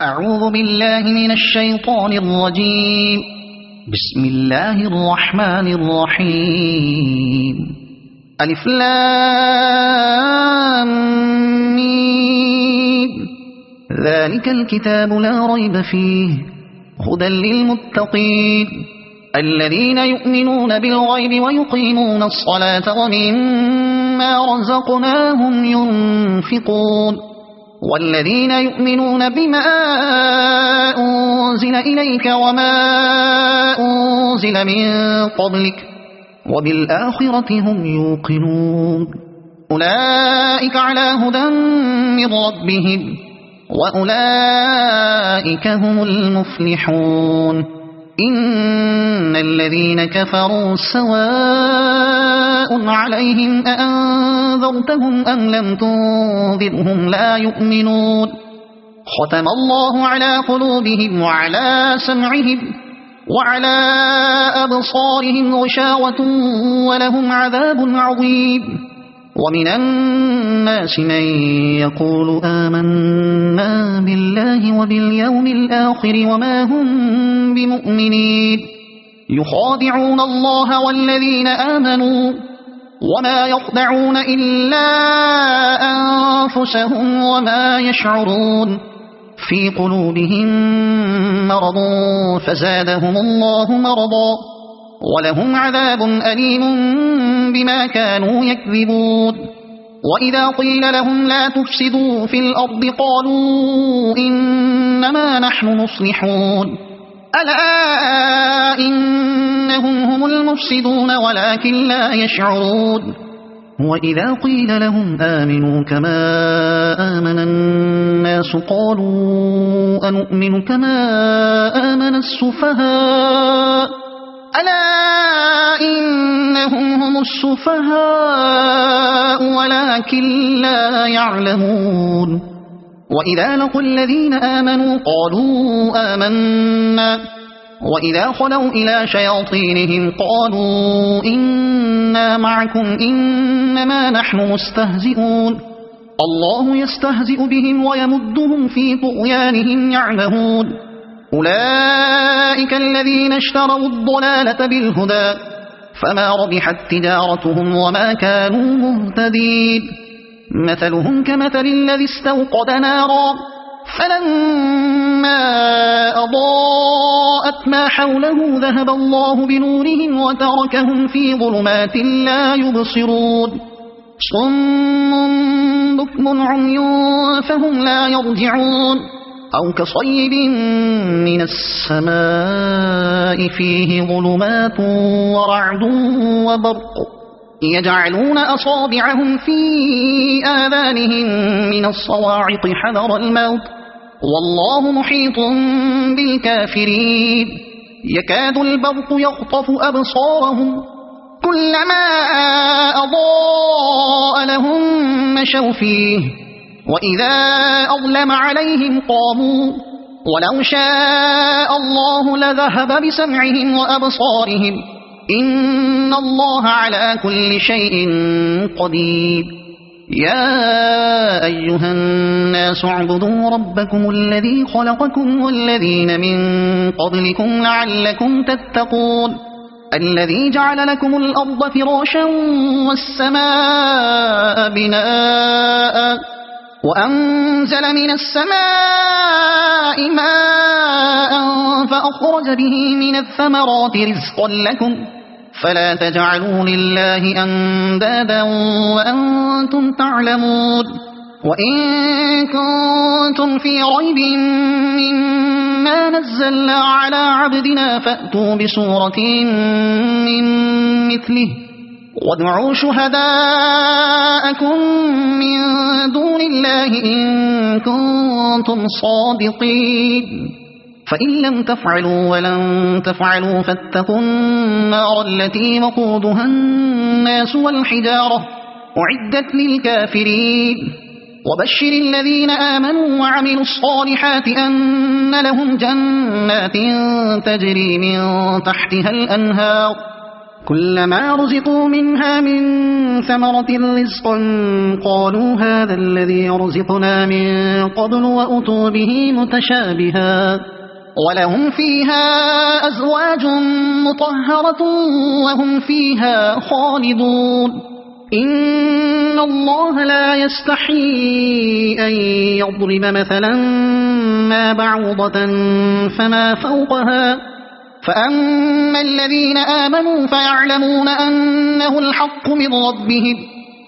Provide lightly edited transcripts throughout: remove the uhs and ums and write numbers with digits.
أعوذ بالله من الشيطان الرجيم. بسم الله الرحمن الرحيم. ألف لام ميم. ذلك الكتاب لا ريب فيه هدى للمتقين الذين يؤمنون بالغيب ويقيمون الصلاة ومما رزقناهم ينفقون والذين يؤمنون بما أنزل إليك وما أنزل من قبلك وبالآخرة هم يوقنون أولئك على هدى من ربهم وأولئك هم المفلحون إن الذين كفروا سواء عليهم أأنذرتهم أم لم تنذرهم لا يؤمنون ختم الله على قلوبهم وعلى سمعهم وعلى أبصارهم غشاوة ولهم عذاب عظيم ومن الناس من يقول آمنا بالله وباليوم الآخر وما هم بمؤمنين يخادعون الله والذين آمنوا وما يخدعون إلا أنفسهم وما يشعرون في قلوبهم مرض فزادهم الله مرضا ولهم عذاب أليم بما كانوا يكذبون وإذا قيل لهم لا تفسدوا في الأرض قالوا إنما نحن مصلحون ألا إنهم هم المفسدون ولكن لا يشعرون وإذا قيل لهم آمنوا كما آمن الناس قالوا أنؤمن كما آمن السفهاء ألا إنهم هم السفهاء ولكن لا يعلمون وإذا لقوا الذين آمنوا قالوا آمنا وإذا خلوا إلى شياطينهم قالوا إنا معكم إنما نحن مستهزئون الله يستهزئ بهم ويمدهم في طغيانهم يعمهون أولئك الذين اشتروا الضلالة بالهدى فما ربحت تجارتهم وما كانوا مهتدين مثلهم كمثل الذي استوقد نارا فلما أضاءت ما حوله ذهب الله بنورهم وتركهم في ظلمات لا يبصرون صم بكم عمي فهم لا يرجعون أو كصيب من السماء فيه ظلمات ورعد وبرق يجعلون أصابعهم في آذانهم من الصواعق حذر الموت والله محيط بالكافرين يكاد البرق يخطف أبصارهم كلما أضاء لهم مشوا فيه وإذا أظلم عليهم قاموا ولو شاء الله لذهب بسمعهم وأبصارهم إن الله على كل شيء قدير يا أيها الناس اعبدوا ربكم الذي خلقكم والذين من قبلكم لعلكم تتقون الذي جعل لكم الأرض فراشا والسماء بناء وأنزل من السماء ماء فأخرج به من الثمرات رزقا لكم فلا تجعلوا لله أندادا وأنتم تعلمون وإن كنتم في ريب مما نزلنا على عبدنا فأتوا بسورة من مثله وادعوا شهداءكم من دون الله إن كنتم صادقين فإن لم تفعلوا ولن تفعلوا فاتقوا النار التي وقودها الناس والحجارة أعدت للكافرين وبشر الذين آمنوا وعملوا الصالحات أن لهم جنات تجري من تحتها الأنهار كلما رزقوا منها من ثمرة رزقا قالوا هذا الذي رزقنا من قبل وأتوا به متشابها ولهم فيها أزواج مطهرة وهم فيها خالدون إن الله لا يستحيي أن يضرب مثلا ما بعوضة فما فوقها فأما الذين آمنوا فيعلمون أنه الحق من ربهم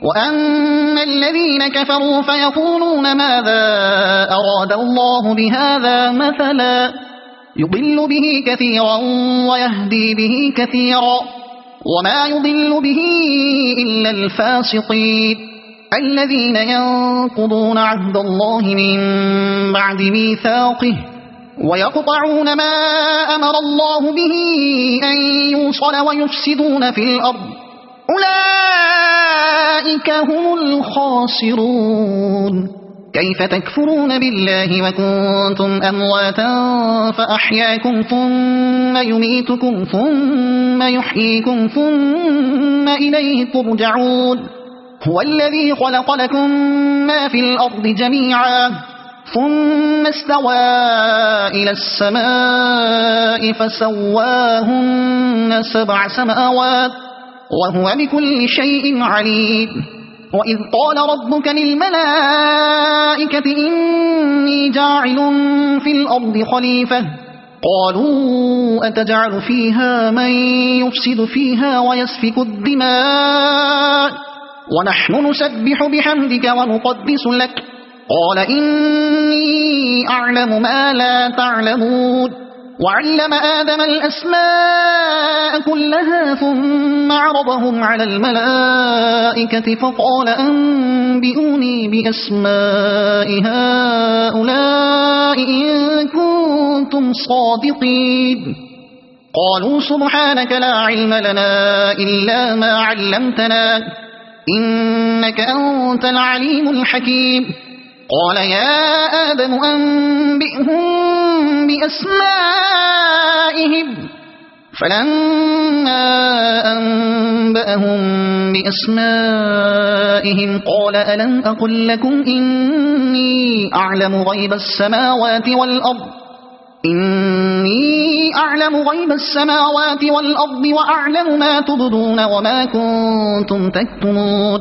وأما الذين كفروا فيقولون ماذا أراد الله بهذا مثلا يضل به كثيرا ويهدي به كثيرا وما يضل به إلا الفاسقين الذين ينقضون عهد الله من بعد ميثاقه ويقطعون ما أمر الله به أن يوصل ويفسدون في الأرض أولئك هم الخاسرون كيف تكفرون بالله وكنتم أمواتا فأحياكم ثم يميتكم ثم يحييكم ثم إليه ترجعون هو الذي خلق لكم ما في الأرض جميعا ثم استوى إلى السماء فسواهن 7 سماوات وهو بكل شيء عليم وإذ قال ربك للملائكة إني جاعل في الأرض خليفة قالوا أتجعل فيها من يفسد فيها ويسفك الدماء ونحن نسبح بحمدك ونقدس لك قال إني أعلم ما لا تعلمون وعلم آدم الأسماء كلها ثم عرضهم على الملائكة فقال أنبئوني بأسماء هؤلاء إن كنتم صادقين قالوا سبحانك لا علم لنا إلا ما علمتنا إنك أنت العليم الحكيم قال يا آدم أنبئهم بأسمائهم فلما أنبأهم بأسمائهم قال ألم أقل لكم إني أعلم غيب السماوات والأرض وأعلم ما تبدون وما كنتم تكتمون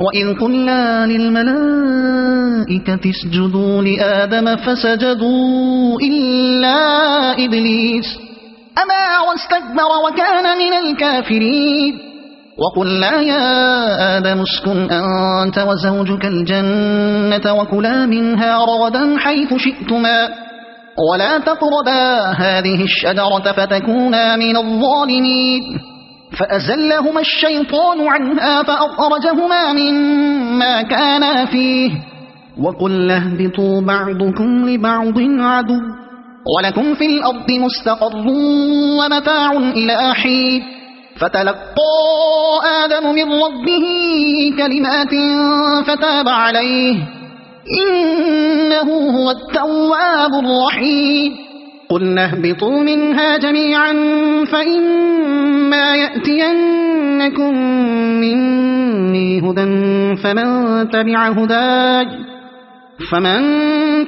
وإذ قلنا للملائكة اسجدوا لآدم فسجدوا إلا إبليس أبى واستكبر وكان من الكافرين وقلنا يا آدم اسكن أنت وزوجك الجنة وكلا منها رغدا حيث شئتما ولا تقربا هذه الشجرة فتكونا من الظالمين فأزلهما الشيطان عنها فأخرجهما مما كانا فيه وقلنا اهبطوا بعضكم لبعض عدو ولكم في الأرض مستقر ومتاع إلى حين فتلقى آدم من ربه كلمات فتاب عليه إنه هو التواب الرحيم قلنا اهبطوا منها جميعا فإما يأتينكم مني هدى فمن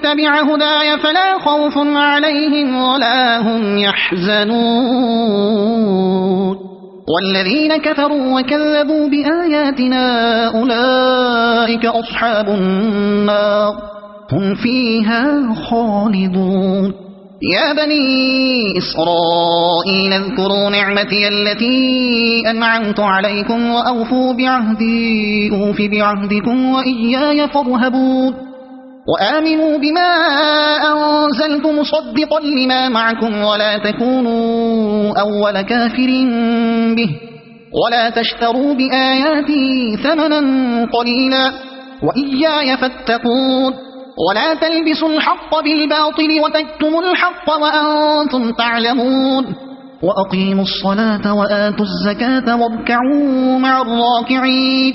تبع هداي فلا خوف عليهم ولا هم يحزنون والذين كفروا وكذبوا بآياتنا أولئك أصحاب النار هم فيها خالدون يا بني إسرائيل اذكروا نعمتي التي أنعمت عليكم وأوفوا بعهدي أوف بعهدكم وإياي فارهبون وآمنوا بما أنزلت مصدقا لما معكم ولا تكونوا أول كافر به ولا تشتروا بآياتي ثمنا قليلا وإياي فاتقون ولا تلبسوا الحق بالباطل وتكتموا الحق وأنتم تعلمون وأقيموا الصلاة وآتوا الزكاة واركعوا مع الراكعين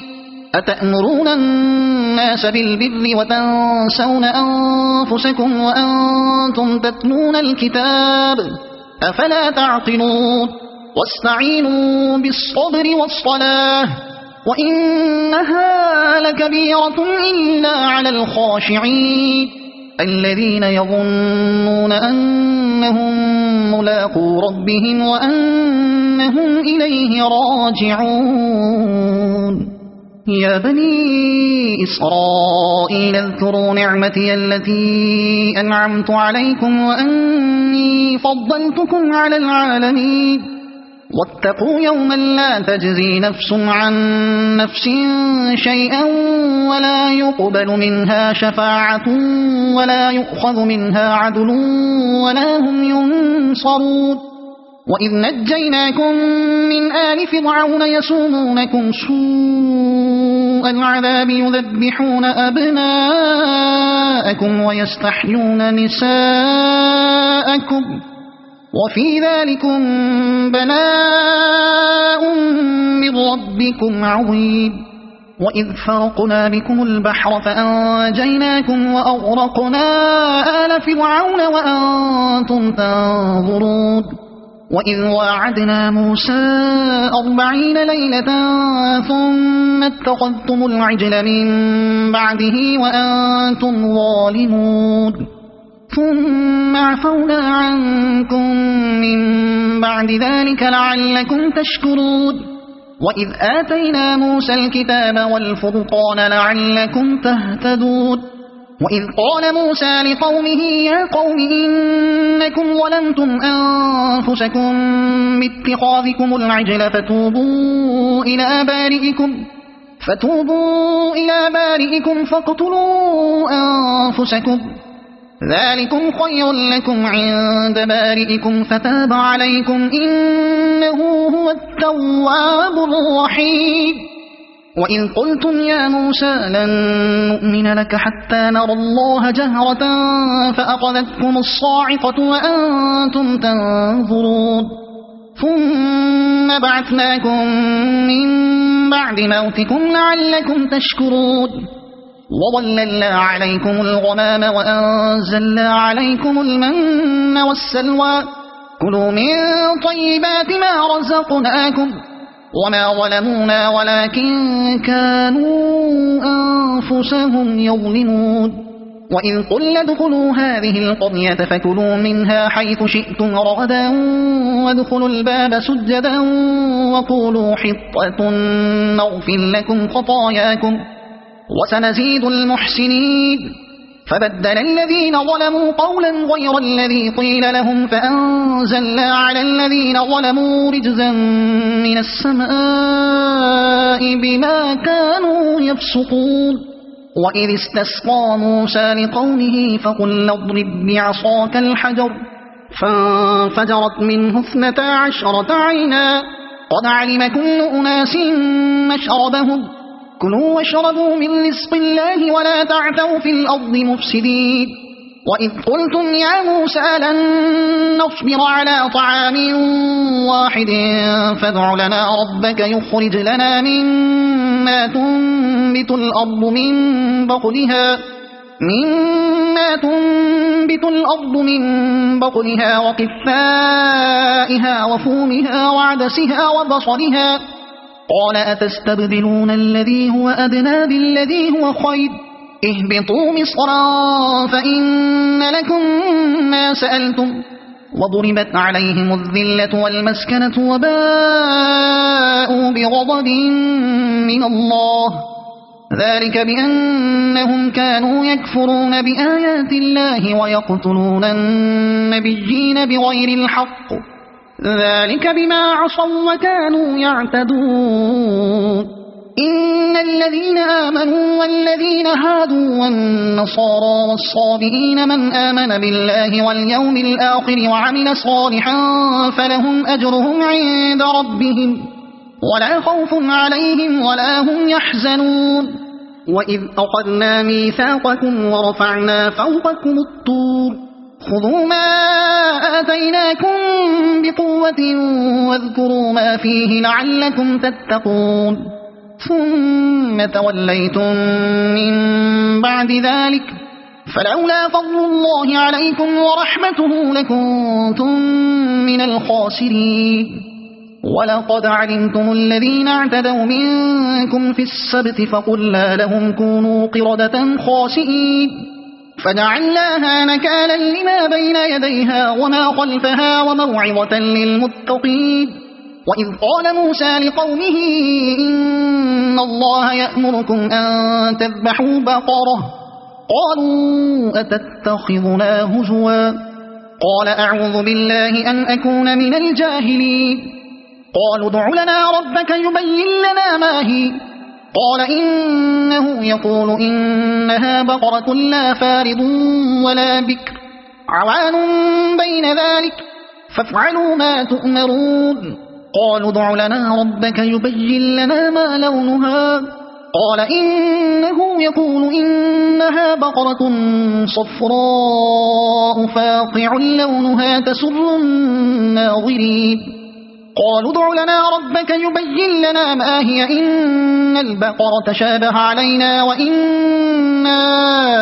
أتأمرون الناس بالبر وتنسون أنفسكم وأنتم تتلون الكتاب أفلا تعقلون واستعينوا بالصبر والصلاة وإنها لكبيرة إلا على الخاشعين الذين يظنون أنهم ملاقو ربهم وأنهم إليه راجعون يا بني إسرائيل اذكروا نعمتي التي أنعمت عليكم وأني فضلتكم على العالمين واتقوا يوما لا تجزي نفس عن نفس شيئا ولا يقبل منها شفاعة ولا يؤخذ منها عدل ولا هم ينصرون وإذ نجيناكم من آل فرعون يسومونكم سوء العذاب يذبحون أبناءكم ويستحيون نساءكم وفي ذلكم بلاء من ربكم عظيم وإذ فرقنا بكم البحر فأنجيناكم وأغرقنا آل فرعون وأنتم تنظرون وإذ واعدنا موسى 40 ليلة ثم اتخذتم العجل من بعده وأنتم ظالمون ثم عفونا عنكم من بعد ذلك لعلكم تشكرون وإذ آتينا موسى الكتاب والفرقان لعلكم تهتدون وإذ قال موسى لقومه يا قوم إنكم ظلمتم أنفسكم باتخاذكم العجل فتوبوا إلى بارئكم فاقتلوا أنفسكم ذلكم خير لكم عند بارئكم فتاب عليكم إنه هو التواب الرحيم وإذ قلتم يا موسى لن نؤمن لك حتى نرى الله جهرة فأخذتكم الصاعقة وأنتم تنظرون ثم بعثناكم من بعد موتكم لعلكم تشكرون وظللنا عليكم الغمام وأنزلنا عليكم المن والسلوى كلوا من طيبات ما رزقناكم وما ظلمونا ولكن كانوا أنفسهم يظلمون وإذ قلنا ادخلوا هذه القرية فكلوا منها حيث شئتم رغدا وادخلوا الباب سجدا وقولوا حطة نغفر لكم خطاياكم وسنزيد المحسنين فبدل الذين ظلموا قولا غير الذي قيل لهم فأنزلنا على الذين ظلموا رجزا من السماء بما كانوا يفسقون وإذ استسقى موسى لقومه فقل اضرب بعصاك الحجر فانفجرت منه 12 عينا قد علم كل أناس مشربهم كلوا واشربوا من رزق الله ولا تعثوا في الأرض مفسدين وإذ قلتم يا موسى لن نصبر على طعام واحد فادع لنا ربك يخرج لنا مما تنبت الأرض من بقلها وقثائها وفومها وعدسها وبصلها قال أتستبدلون الذي هو أدنى بالذي هو خير اهبطوا مصرا فإن لكم ما سألتم وضربت عليهم الذلة والمسكنة وباءوا بغضب من الله ذلك بأنهم كانوا يكفرون بآيات الله ويقتلون النبيين بغير الحق ذلك بما عصوا وكانوا يعتدون إن الذين آمنوا والذين هادوا والنصارى والصابئين من آمن بالله واليوم الآخر وعمل صالحا فلهم أجرهم عند ربهم ولا خوف عليهم ولا هم يحزنون وإذ أخذنا ميثاقكم ورفعنا فوقكم الطور خذوا ما آتيناكم بقوة واذكروا ما فيه لعلكم تتقون ثم توليتم من بعد ذلك فلولا فضل الله عليكم ورحمته لكنتم من الخاسرين ولقد علمتم الذين اعتدوا منكم في السبت فقلنا لهم كونوا قردة خاسئين فجعلناها نكالا لما بين يديها وما خلفها وموعظة للمتقين. وإذ قال موسى لقومه إن الله يأمركم أن تذبحوا بقرة قالوا أتتخذنا هزوا قال أعوذ بالله أن أكون من الجاهلين. قالوا ادع لنا ربك يبين لنا ما هي قال إنه يقول إنها بقرة لا فارض ولا بكر عوان بين ذلك فافعلوا ما تؤمرون. قالوا ادع لنا ربك يبين لنا ما لونها قال إنه يقول إنها بقرة صفراء فاقع لونها تسر الناظرين. قالوا ادع لنا ربك يبين لنا ما هي إن البقرة شابه علينا وإنا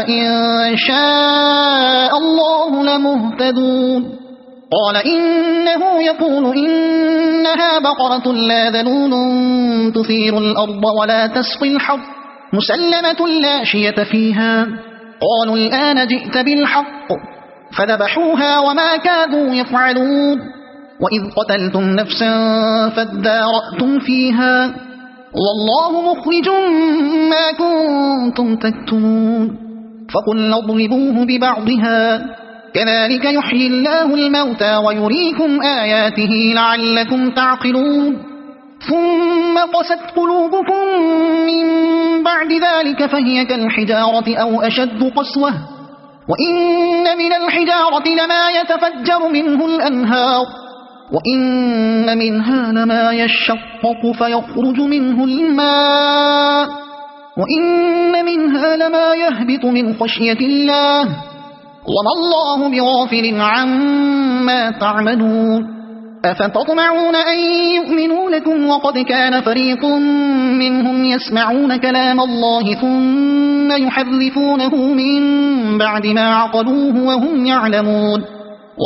إن شاء الله لمهتدون. قال إنه يقول إنها بقرة لا ذلول تثير الأرض ولا تسقي الحرث مسلمة لا شية فيها. قالوا الآن جئت بالحق فذبحوها وما كادوا يفعلون. وإذ قتلتم نفسا فادارأتم فيها والله مخرج ما كنتم تكتمون. فقلنا اضربوه ببعضها كذلك يحيي الله الموتى ويريكم آياته لعلكم تعقلون. ثم قست قلوبكم من بعد ذلك فهي كالحجارة أو أشد قسوة وإن من الحجارة لما يتفجر منه الأنهار وإن منها لما يشقق فيخرج منه الماء وإن منها لما يهبط من خشية الله وما الله بغافل عما تعملون. أفتطمعون أن يؤمنوا لكم وقد كان فريق منهم يسمعون كلام الله ثم يحرفونه من بعد ما عقلوه وهم يعلمون.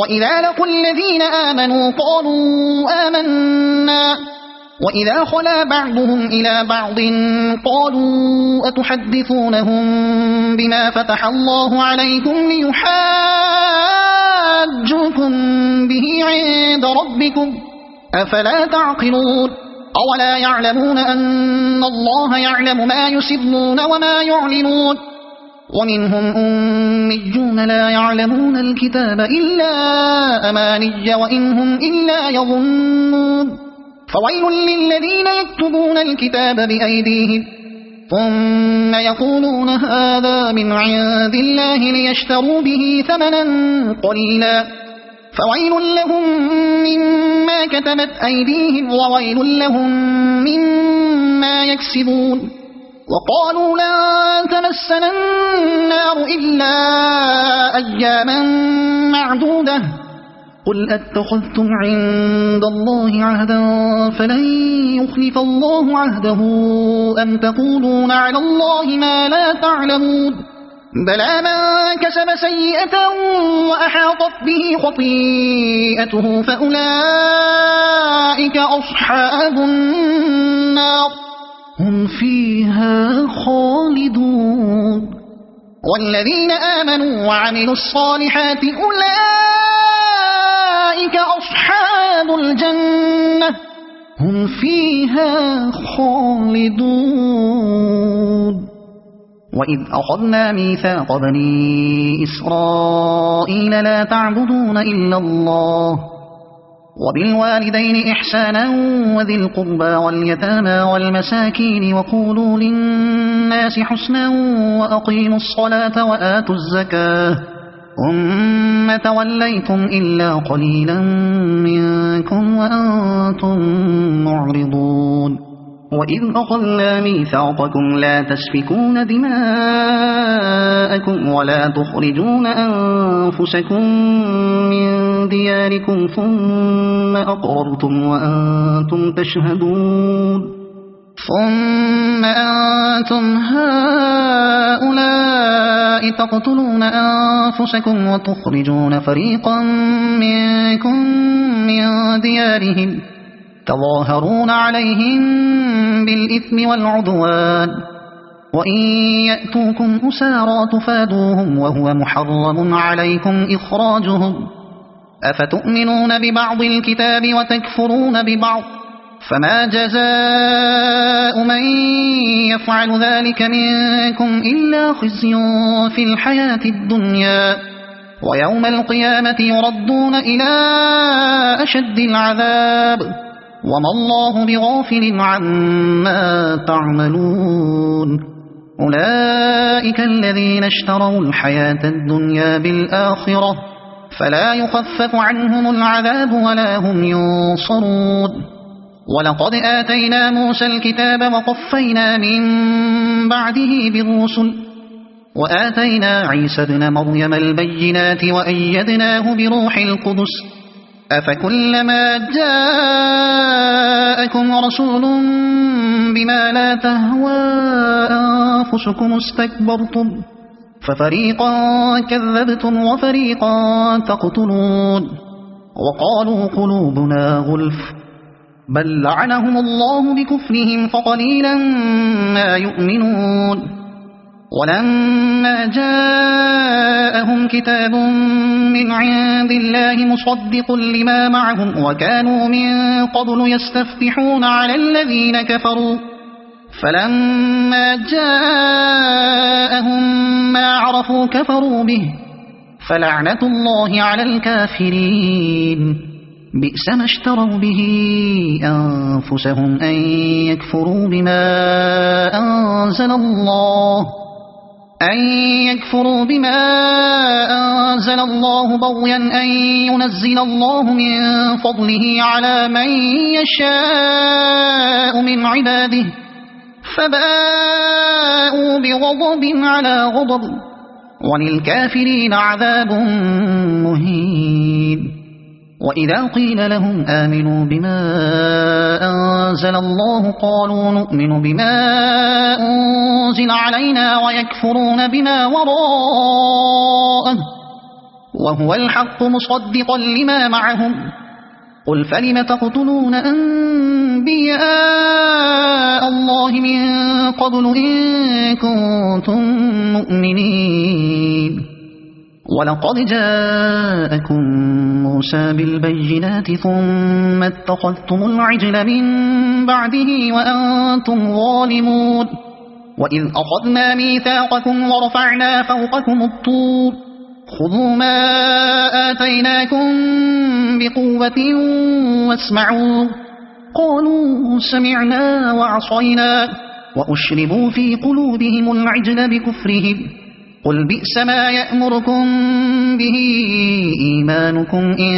وإذا لقوا الذين آمنوا قالوا آمنا وإذا خلا بعضهم إلى بعض قالوا أتحدثونهم بما فتح الله عليكم ليحاجوكم به عند ربكم أفلا تعقلون. أولا يعلمون أن الله يعلم ما يسرون وما يعلنون. ومنهم أميون لا يعلمون الكتاب إلا أماني وإنهم إلا يظنون. فويل للذين يكتبون الكتاب بأيديهم ثم يقولون هذا من عند الله ليشتروا به ثمنا قليلا فويل لهم مما كتبت أيديهم وويل لهم مما يكسبون. وقالوا لن تمسنا النار إلا أياما معدودة قل أتخذتم عند الله عهدا فلن يخلف الله عهده أم تقولون على الله ما لا تعلمون. بلى من كسب سيئة وأحاطت به خطيئته فأولئك أصحاب النار هم فيها خالدون. والذين آمنوا وعملوا الصالحات أولئك أصحاب الجنة هم فيها خالدون. وإذ أخذنا ميثاق بني إسرائيل لا تعبدون إلا الله وبالوالدين إحسانا وذي القربى واليتامى والمساكين وقولوا للناس حسنا وأقيموا الصلاة وآتوا الزكاة ثم توليتم إلا قليلا منكم وأنتم معرضون. وإذ أخذنا ميثاقكم لا تسفكون دماءكم ولا تخرجون أنفسكم من دياركم ثم أقررتم وأنتم تشهدون. ثم أنتم هؤلاء تقتلون أنفسكم وتخرجون فريقا منكم من ديارهم تظاهرون عليهم بالإثم والعدوان وإن يأتوكم أسارى تفادوهم وهو محرم عليكم إخراجهم أفتؤمنون ببعض الكتاب وتكفرون ببعض فما جزاء من يفعل ذلك منكم إلا خزي في الحياة الدنيا ويوم القيامة يردون إلى أشد العذاب وما الله بغافل عما تعملون أولئك الذين اشتروا الحياة الدنيا بالآخرة فلا يخفف عنهم العذاب ولا هم ينصرون ولقد آتينا موسى الكتاب وقفينا من بعده بالرسل وآتينا عيسى ابن مريم البينات وأيدناه بروح القدس أفكلما جاءكم رسول بما لا تهوى أنفسكم استكبرتم ففريقا كذبتم وفريقا تقتلون وقالوا قلوبنا غلف بل لعنهم الله بكفرهم فقليلا ما يؤمنون ولما جاءهم كتاب من عند الله مصدق لما معهم وكانوا من قبل يستفتحون على الذين كفروا فلما جاءهم ما عرفوا كفروا به فلعنة الله على الكافرين بئس ما اشتروا به أنفسهم أن يكفروا بما أنزل الله بغيا أن ينزل الله من فضله على من يشاء من عباده فباءوا بغضب على غضب وللكافرين عذاب مهين وإذا قيل لهم آمنوا بما أنزل الله قالوا نؤمن بما أنزل علينا ويكفرون بما وراءه وهو الحق مصدقا لما معهم قل فلم تقتلون أنبياء الله من قبل إن كنتم مؤمنين ولقد جاءكم موسى بالبينات ثم اتخذتم العجل من بعده وأنتم ظالمون وإذ أخذنا ميثاقكم ورفعنا فوقكم الطور خذوا ما آتيناكم بقوة واسمعوا قالوا سمعنا وعصينا وأشربوا في قلوبهم العجل بكفرهم قل بئس ما يأمركم به إيمانكم إن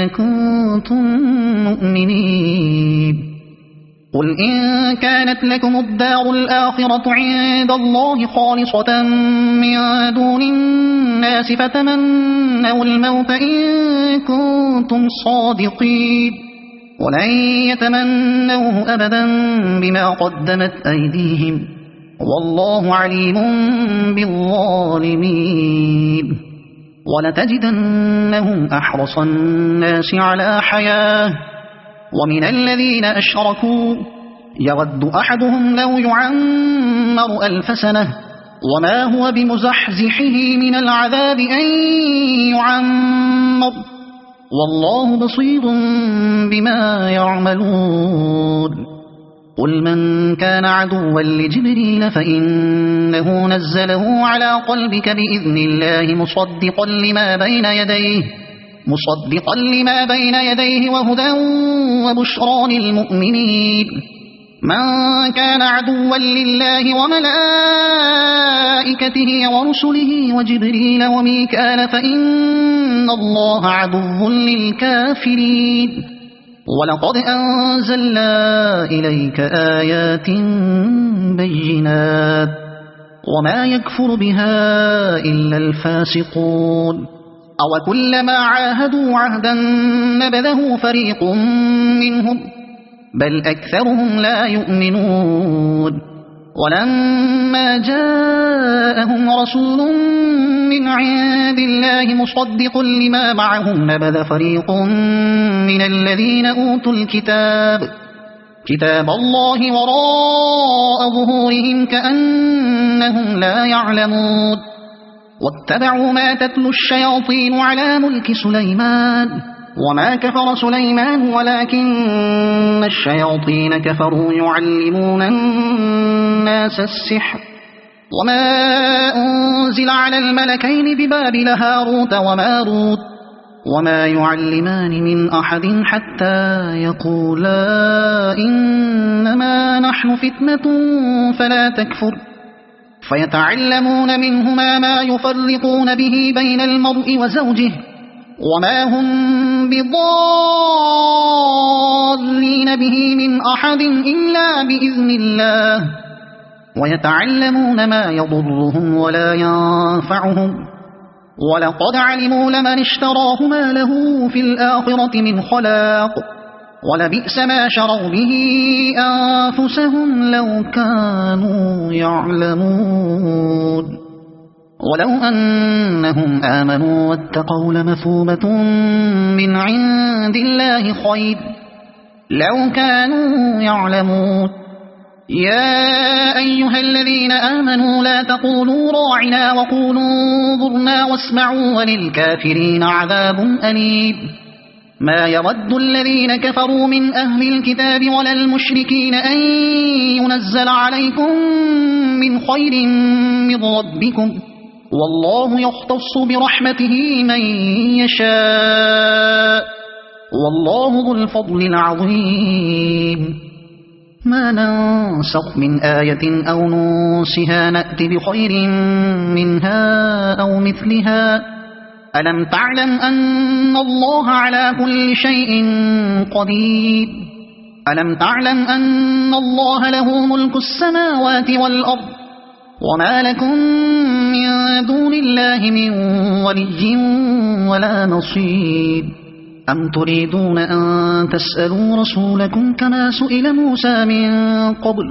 كنتم مؤمنين قل إن كانت لكم الدار الآخرة عند الله خالصة من دون الناس فتمنوا الموت إن كنتم صادقين ولن يتمنوه أبدا بما قدمت أيديهم والله عليم بالظالمين ولتجدنهم أحرص الناس على حياة ومن الذين أشركوا يود أحدهم لو يعمر 1000 سنة وما هو بمزحزحه من العذاب أن يعمر والله بصير بما يعملون قل من كان عدوا لجبريل فإنه نزله على قلبك بإذن الله مصدقا لما بين يديه وهدى وبشرى للمؤمنين من كان عدوا لله وملائكته ورسله وجبريل وميكال فإن الله عدو للكافرين ولقد أنزلنا إليك آيات بينات وما يكفر بها إلا الفاسقون أو كلما عاهدوا عهدا نبذه فريق منهم بل أكثرهم لا يؤمنون ولما جاءهم رسول من عند الله مصدق لما معهم نبذ فريق من الذين أوتوا كتاب الله وراء ظهورهم كأنهم لا يعلمون واتبعوا ما تتلو الشياطين على ملك سليمان وما كفر سليمان ولكن الشياطين كفروا يعلمون الناس السحر وما أنزل على الملكين ببابل هاروت وماروت وما يعلمان من أحد حتى يقولا إنما نحن فتنة فلا تكفر فيتعلمون منهما ما يفرقون به بين المرء وزوجه وما هم بضارين به من أحد إلا بإذن الله ويتعلمون ما يضرهم ولا ينفعهم ولقد علموا لمن اشتراه ما له في الآخرة من خلاق ولبئس ما شروا به أنفسهم لو كانوا يعلمون ولو أنهم آمنوا واتقوا لمثوبة من عند الله خير لو كانوا يعلمون يا أيها الذين آمنوا لا تقولوا راعنا وقولوا انظرنا واسمعوا وللكافرين عذاب أليم ما يود الذين كفروا من أهل الكتاب ولا المشركين أن ينزل عليكم من خير من ربكم والله يختص برحمته من يشاء والله ذو الفضل العظيم ما ننسخ من آية أو ننسها نأت بخير منها أو مثلها ألم تعلم أن الله على كل شيء قدير ألم تعلم أن الله له ملك السماوات والأرض وما لكم من دون الله من ولي ولا نصير أم تريدون أن تسألوا رسولكم كما سئل موسى من قبل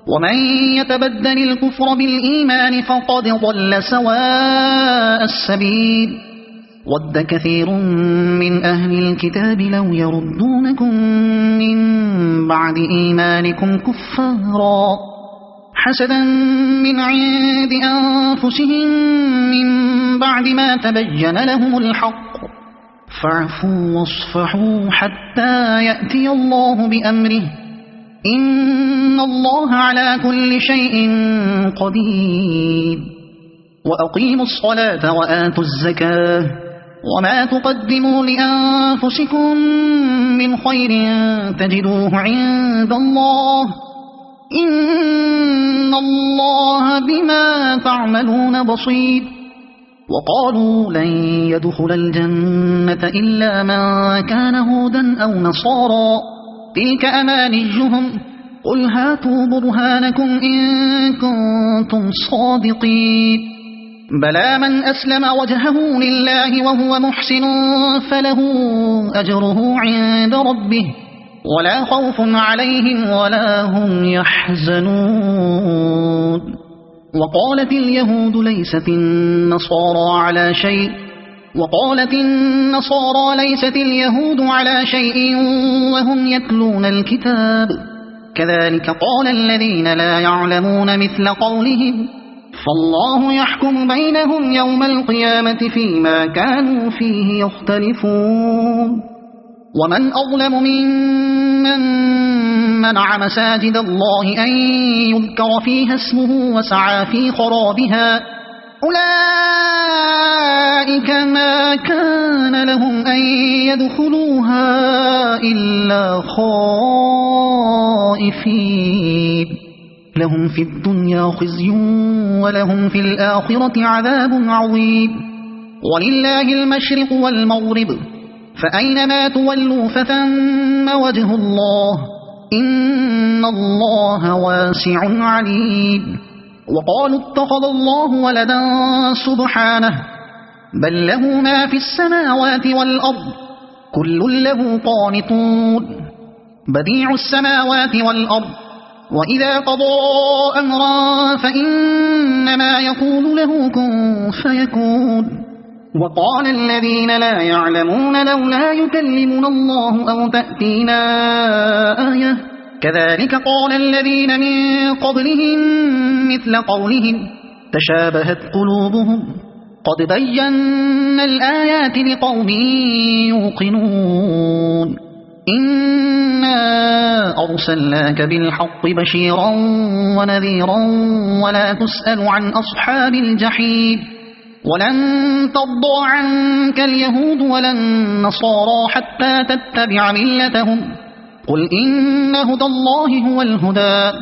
ومن يتبدل الكفر بالإيمان فقد ضل سواء السبيل ود كثير من أهل الكتاب لو يردونكم من بعد إيمانكم كفارا حسدا من عند أنفسهم من بعد ما تبين لهم الحق فاعفوا واصفحوا حتى يأتي الله بأمره إن الله على كل شيء قدير وأقيموا الصلاة وآتوا الزكاة وما تقدموا لأنفسكم من خير تجدوه عند الله إن الله بما تعملون بصير وقالوا لن يدخل الجنة إلا من كان هودا أو نصارى تلك أمانيهم قل هاتوا برهانكم إن كنتم صادقين بلى من أسلم وجهه لله وهو محسن فله أجره عند ربه ولا خوف عليهم ولا هم يحزنون وقالت اليهود ليست النصارى على شيء وقالت النصارى ليست اليهود على شيء وهم يتلون الكتاب كذلك قال الذين لا يعلمون مثل قولهم فالله يحكم بينهم يوم القيامة فيما كانوا فيه يختلفون ومن أظلم ممن منع مساجد الله أن يذكر فيها اسمه وسعى في خرابها أولئك ما كان لهم أن يدخلوها إلا خائفين لهم في الدنيا خزي ولهم في الآخرة عذاب عظيم ولله المشرق والمغرب فأينما تولوا فثم وجه الله إن الله واسع عليم وقالوا اتخذ الله ولدا سبحانه بل له ما في السماوات والأرض كل له قانتون بديع السماوات والأرض وإذا قضى أمرا فإنما يقول له كن فيكون. وقال الذين لا يعلمون لولا يكلمنا الله أو تأتينا آية كذلك قال الذين من قبلهم مثل قولهم تشابهت قلوبهم قد بينا الآيات لقوم يوقنون. إنا أرسلناك بالحق بشيرا ونذيرا ولا تسأل عن أصحاب الجحيم ولن ترضى عنك اليهود ولا النصارى حتى تتبع ملتهم قل إن هدى الله هو الهدى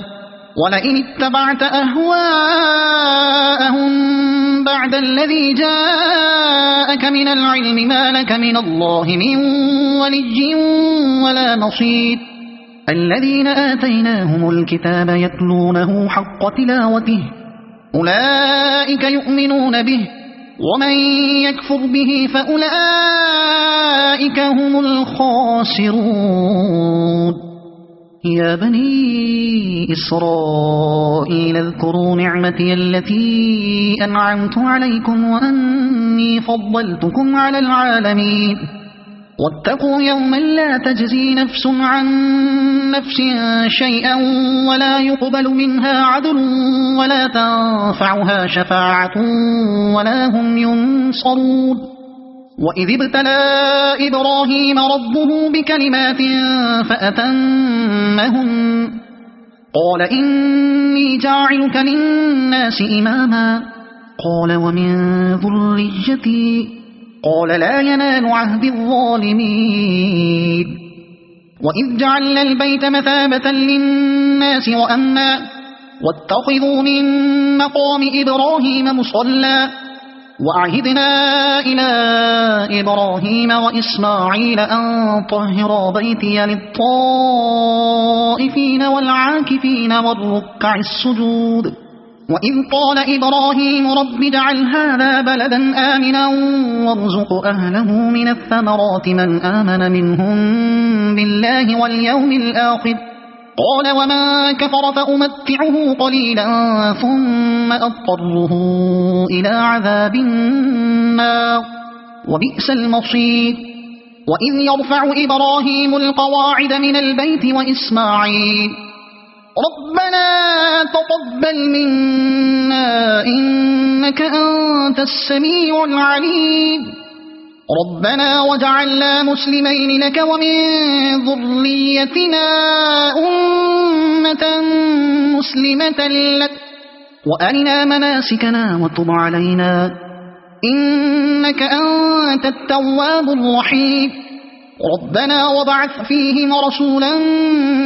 ولئن اتبعت أهواءهم بعد الذي جاءك من العلم ما لك من الله من ولي ولا نصير. الذين آتيناهم الكتاب يتلونه حق تلاوته أولئك يؤمنون به ومن يكفر به فأولئك هم الخاسرون. يا بني إسرائيل اذكروا نعمتي التي أنعمت عليكم وأني فضلتكم على العالمين واتقوا يوما لا تجزي نفس عن نفس شيئا ولا يقبل منها عدل ولا تنفعها شفاعة ولا هم ينصرون. وإذ ابتلى إبراهيم ربه بكلمات فأتمهن قال إني جاعلك للناس إماما قال ومن ذريتي قال لا ينال عهد الظالمين. وإذ جعلنا البيت مثابة للناس وأمنا واتخذوا من مقام إبراهيم مصلى وأعهدنا إلى إبراهيم وإسماعيل أن طهرا بيتي للطائفين والعاكفين والركع السجود. وإذ قال إبراهيم رب اجعل هذا بلدا آمنا وارزق أهله من الثمرات من آمن منهم بالله واليوم الآخر قال ومن كفر فأمتعه قليلا ثم أضطره إلى عذاب النار وبئس المصير. وإذ يرفع إبراهيم القواعد من البيت وإسماعيل ربنا تقبل منا إنك أنت السميع العليم ربنا وجعلنا مسلمين لك ومن ذريتنا أمة مسلمة لك وأرنا مناسكنا وتب علينا إنك أنت التواب الرحيم ربنا وابعث فيهم رسولا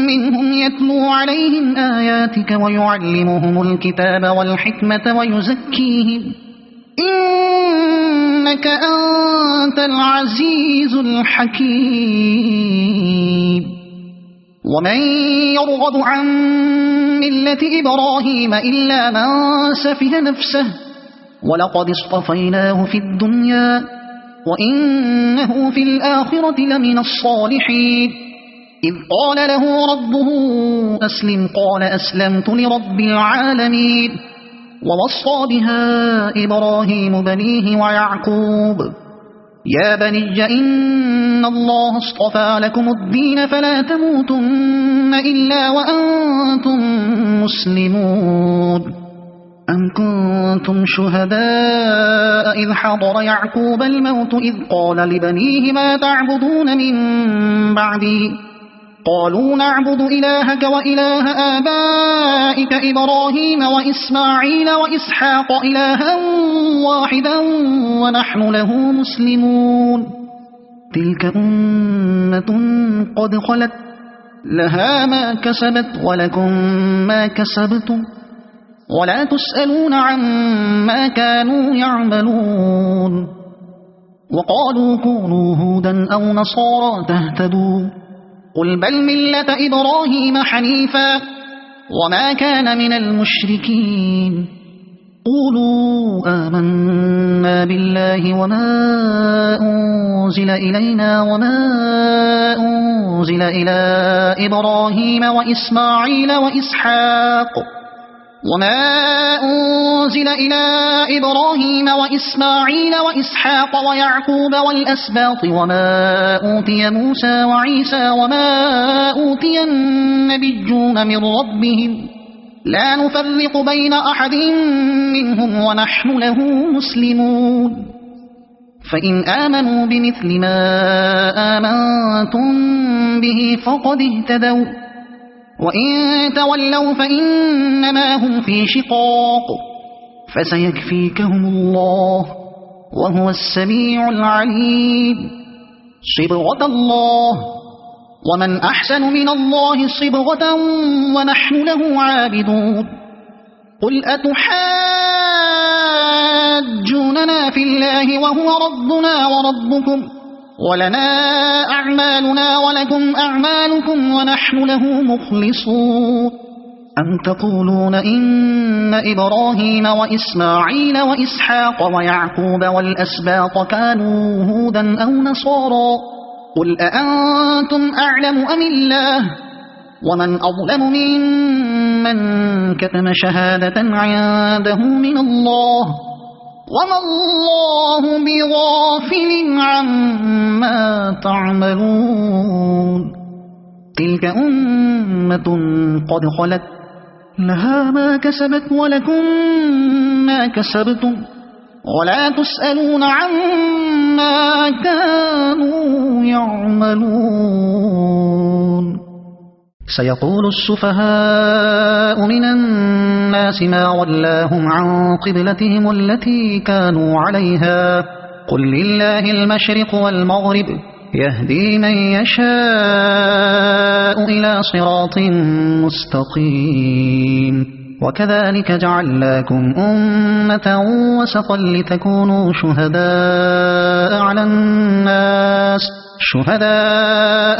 منهم يتلو عليهم آياتك ويعلمهم الكتاب والحكمة ويزكيهم إنك أنت العزيز الحكيم. ومن يرغب عن ملة إبراهيم إلا من سفه نفسه ولقد اصطفيناه في الدنيا وإنه في الآخرة لمن الصالحين. إذ قال له ربه أسلم قال أسلمت لرب العالمين ووصى بها إبراهيم بنيه ويعقوب يا بني إن الله اصطفى لكم الدين فلا تموتن إلا وأنتم مسلمون. أم كنتم شهداء إذ حضر يعقوب الموت إذ قال لبنيه ما تعبدون من بعدي قالوا نعبد إلهك وإله آبائك إبراهيم وإسماعيل وإسحاق إلها واحدا ونحن له مسلمون. تلك أمة قد خلت لها ما كسبت ولكم ما كسبتم ولا تسألون عما كانوا يعملون. وقالوا كونوا هودا أو نصارى تهتدوا قل بل ملة إبراهيم حنيفا وما كان من المشركين قولوا آمنا بالله وما أنزل إلينا وما أنزل إلى إبراهيم وإسماعيل وإسحاق ويعقوب والأسباط وما أوتي موسى وعيسى وما أوتي النبيون من ربهم لا نفرق بين أحد منهم ونحن له مسلمون فإن آمنوا بمثل ما آمنتم به فقد اهتدوا وإن تولوا فإنما هم في شقاق فسيكفيكهم الله وهو السميع العليم صبغة الله ومن أحسن من الله صبغة ونحن له عابدون قل أتحاجوننا في الله وهو ربنا وربكم ولنا أعمالنا ولكم أعمالكم ونحن له مخلصون أم تقولون إن إبراهيم وإسماعيل وإسحاق ويعقوب والأسباط كانوا هودا أو نصارى قل أأنتم أعلم أم الله ومن أظلم ممن كتم شهادة عنده من الله وما الله بغافل عما تعملون تلك أمة قد خلت لها ما كسبت ولكم ما كسبتم ولا تسألون عما كانوا يعملون سيقول السفهاء من الناس ما ولاهم عن قبلتهم التي كانوا عليها قل لله المشرق والمغرب يهدي من يشاء إلى صراط مستقيم وكذلك جعلناكم أمة وسطا لتكونوا شهداء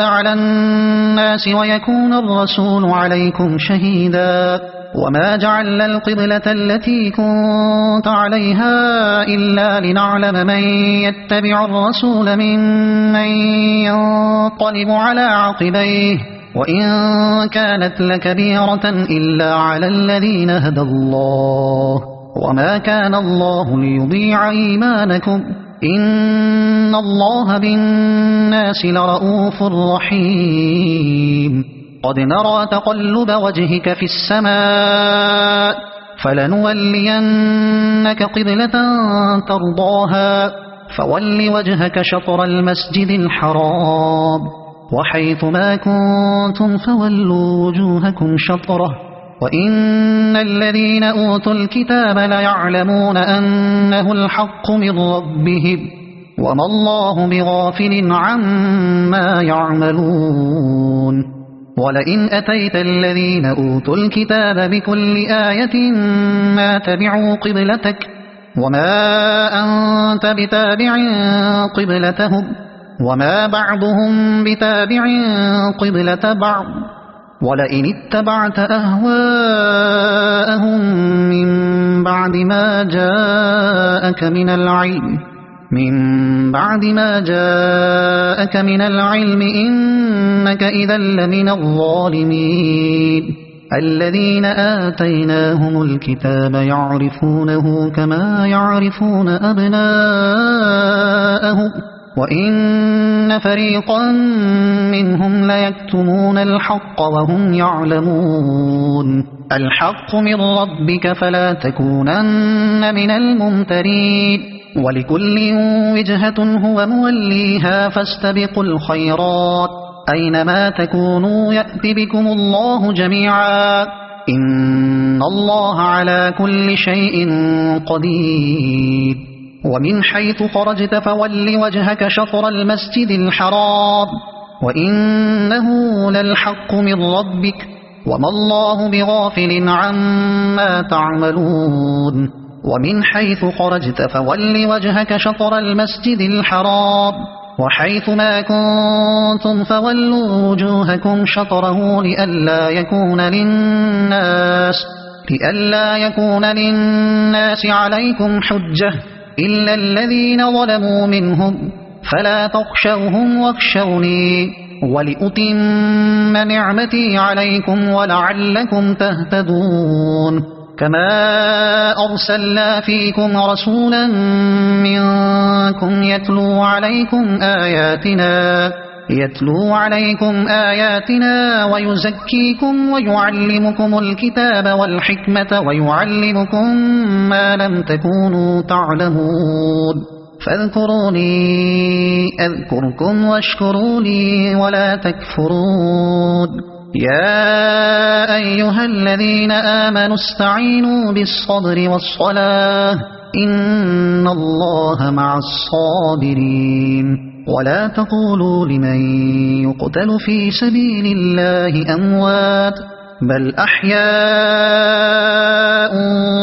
على الناس ويكون الرسول عليكم شهيدا وما جعلنا القبلة التي كنت عليها إلا لنعلم من يتبع الرسول ممن ينقلب على عقبيه وإن كانت لكبيرة إلا على الذين هدى الله وما كان الله ليضيع إيمانكم إن الله بالناس لرؤوف رحيم قد نرى تقلب وجهك في السماء فلنولينك قبلة ترضاها فول وجهك شطر المسجد الحرام وحيث ما كنتم فولوا وجوهكم شطره وإن الذين أوتوا الكتاب ليعلمون أنه الحق من ربهم وما الله بغافل عما يعملون ولئن أتيت الذين أوتوا الكتاب بكل آية ما تبعوا قبلتك وما أنت بتابع قبلتهم وما بعضهم بتابع قبلة بعض ولئن اتبعت أهواءهم من بعد ما جاءك من العلم إنك إذا لمن الظالمين الذين آتيناهم الكتاب يعرفونه كما يعرفون أبناءهم وإن فريقا منهم ليكتمون الحق وهم يعلمون الحق من ربك فلا تكونن من الممترين ولكل وجهة هو موليها فاستبقوا الخيرات أينما تكونوا يأتي بكم الله جميعا إن الله على كل شيء قدير ومن حيث خرجت فول وجهك شطر المسجد الحرام وإنه للحق من ربك وما الله بغافل عما تعملون ومن حيث خرجت فول وجهك شطر المسجد الحرام وحيث ما كنتم فولوا وجوهكم شطره لئلا يكون للناس عليكم حجة إلا الذين ظلموا منهم فلا تخشوهم واخشوني ولأتم نعمتي عليكم ولعلكم تهتدون كما أرسلنا فيكم رسولا منكم يتلو عليكم آياتنا ويزكيكم ويعلمكم الكتاب والحكمة ويعلمكم ما لم تكونوا تعلمون فاذكروني أذكركم واشكروا لي ولا تكفرون يا أيها الذين آمنوا استعينوا بالصبر والصلاة إن الله مع الصابرين ولا تقولوا لمن يقتل في سبيل الله أموات بل أحياء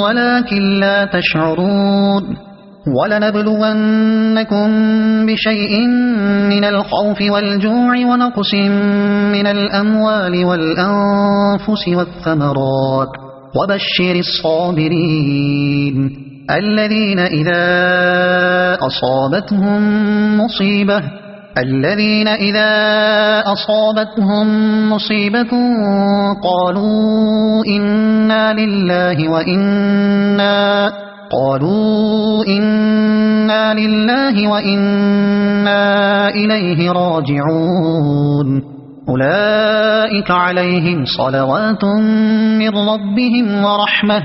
ولكن لا تشعرون ولنبلونكم بشيء من الخوف والجوع ونقص من الأموال والأنفس والثمرات وبشر الصابرين الذين إذا أصابتهم مصيبة قالوا إنا لله وإنا إليه راجعون أولئك عليهم صلوات من ربهم ورحمة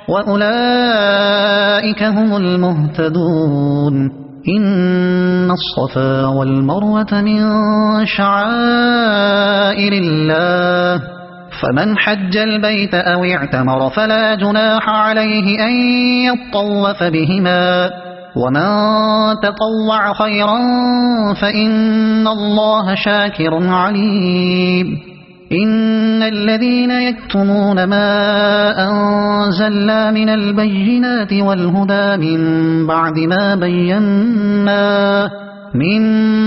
وأولئك هم المهتدون إن الصفا والمروة من شعائر الله فمن حج البيت أو اعتمر فلا جناح عليه أن يطوف بهما ومن تطوع خيرا فإن الله شاكر عليم إن الذين يكتمون ما أنزلنا من البينات والهدى من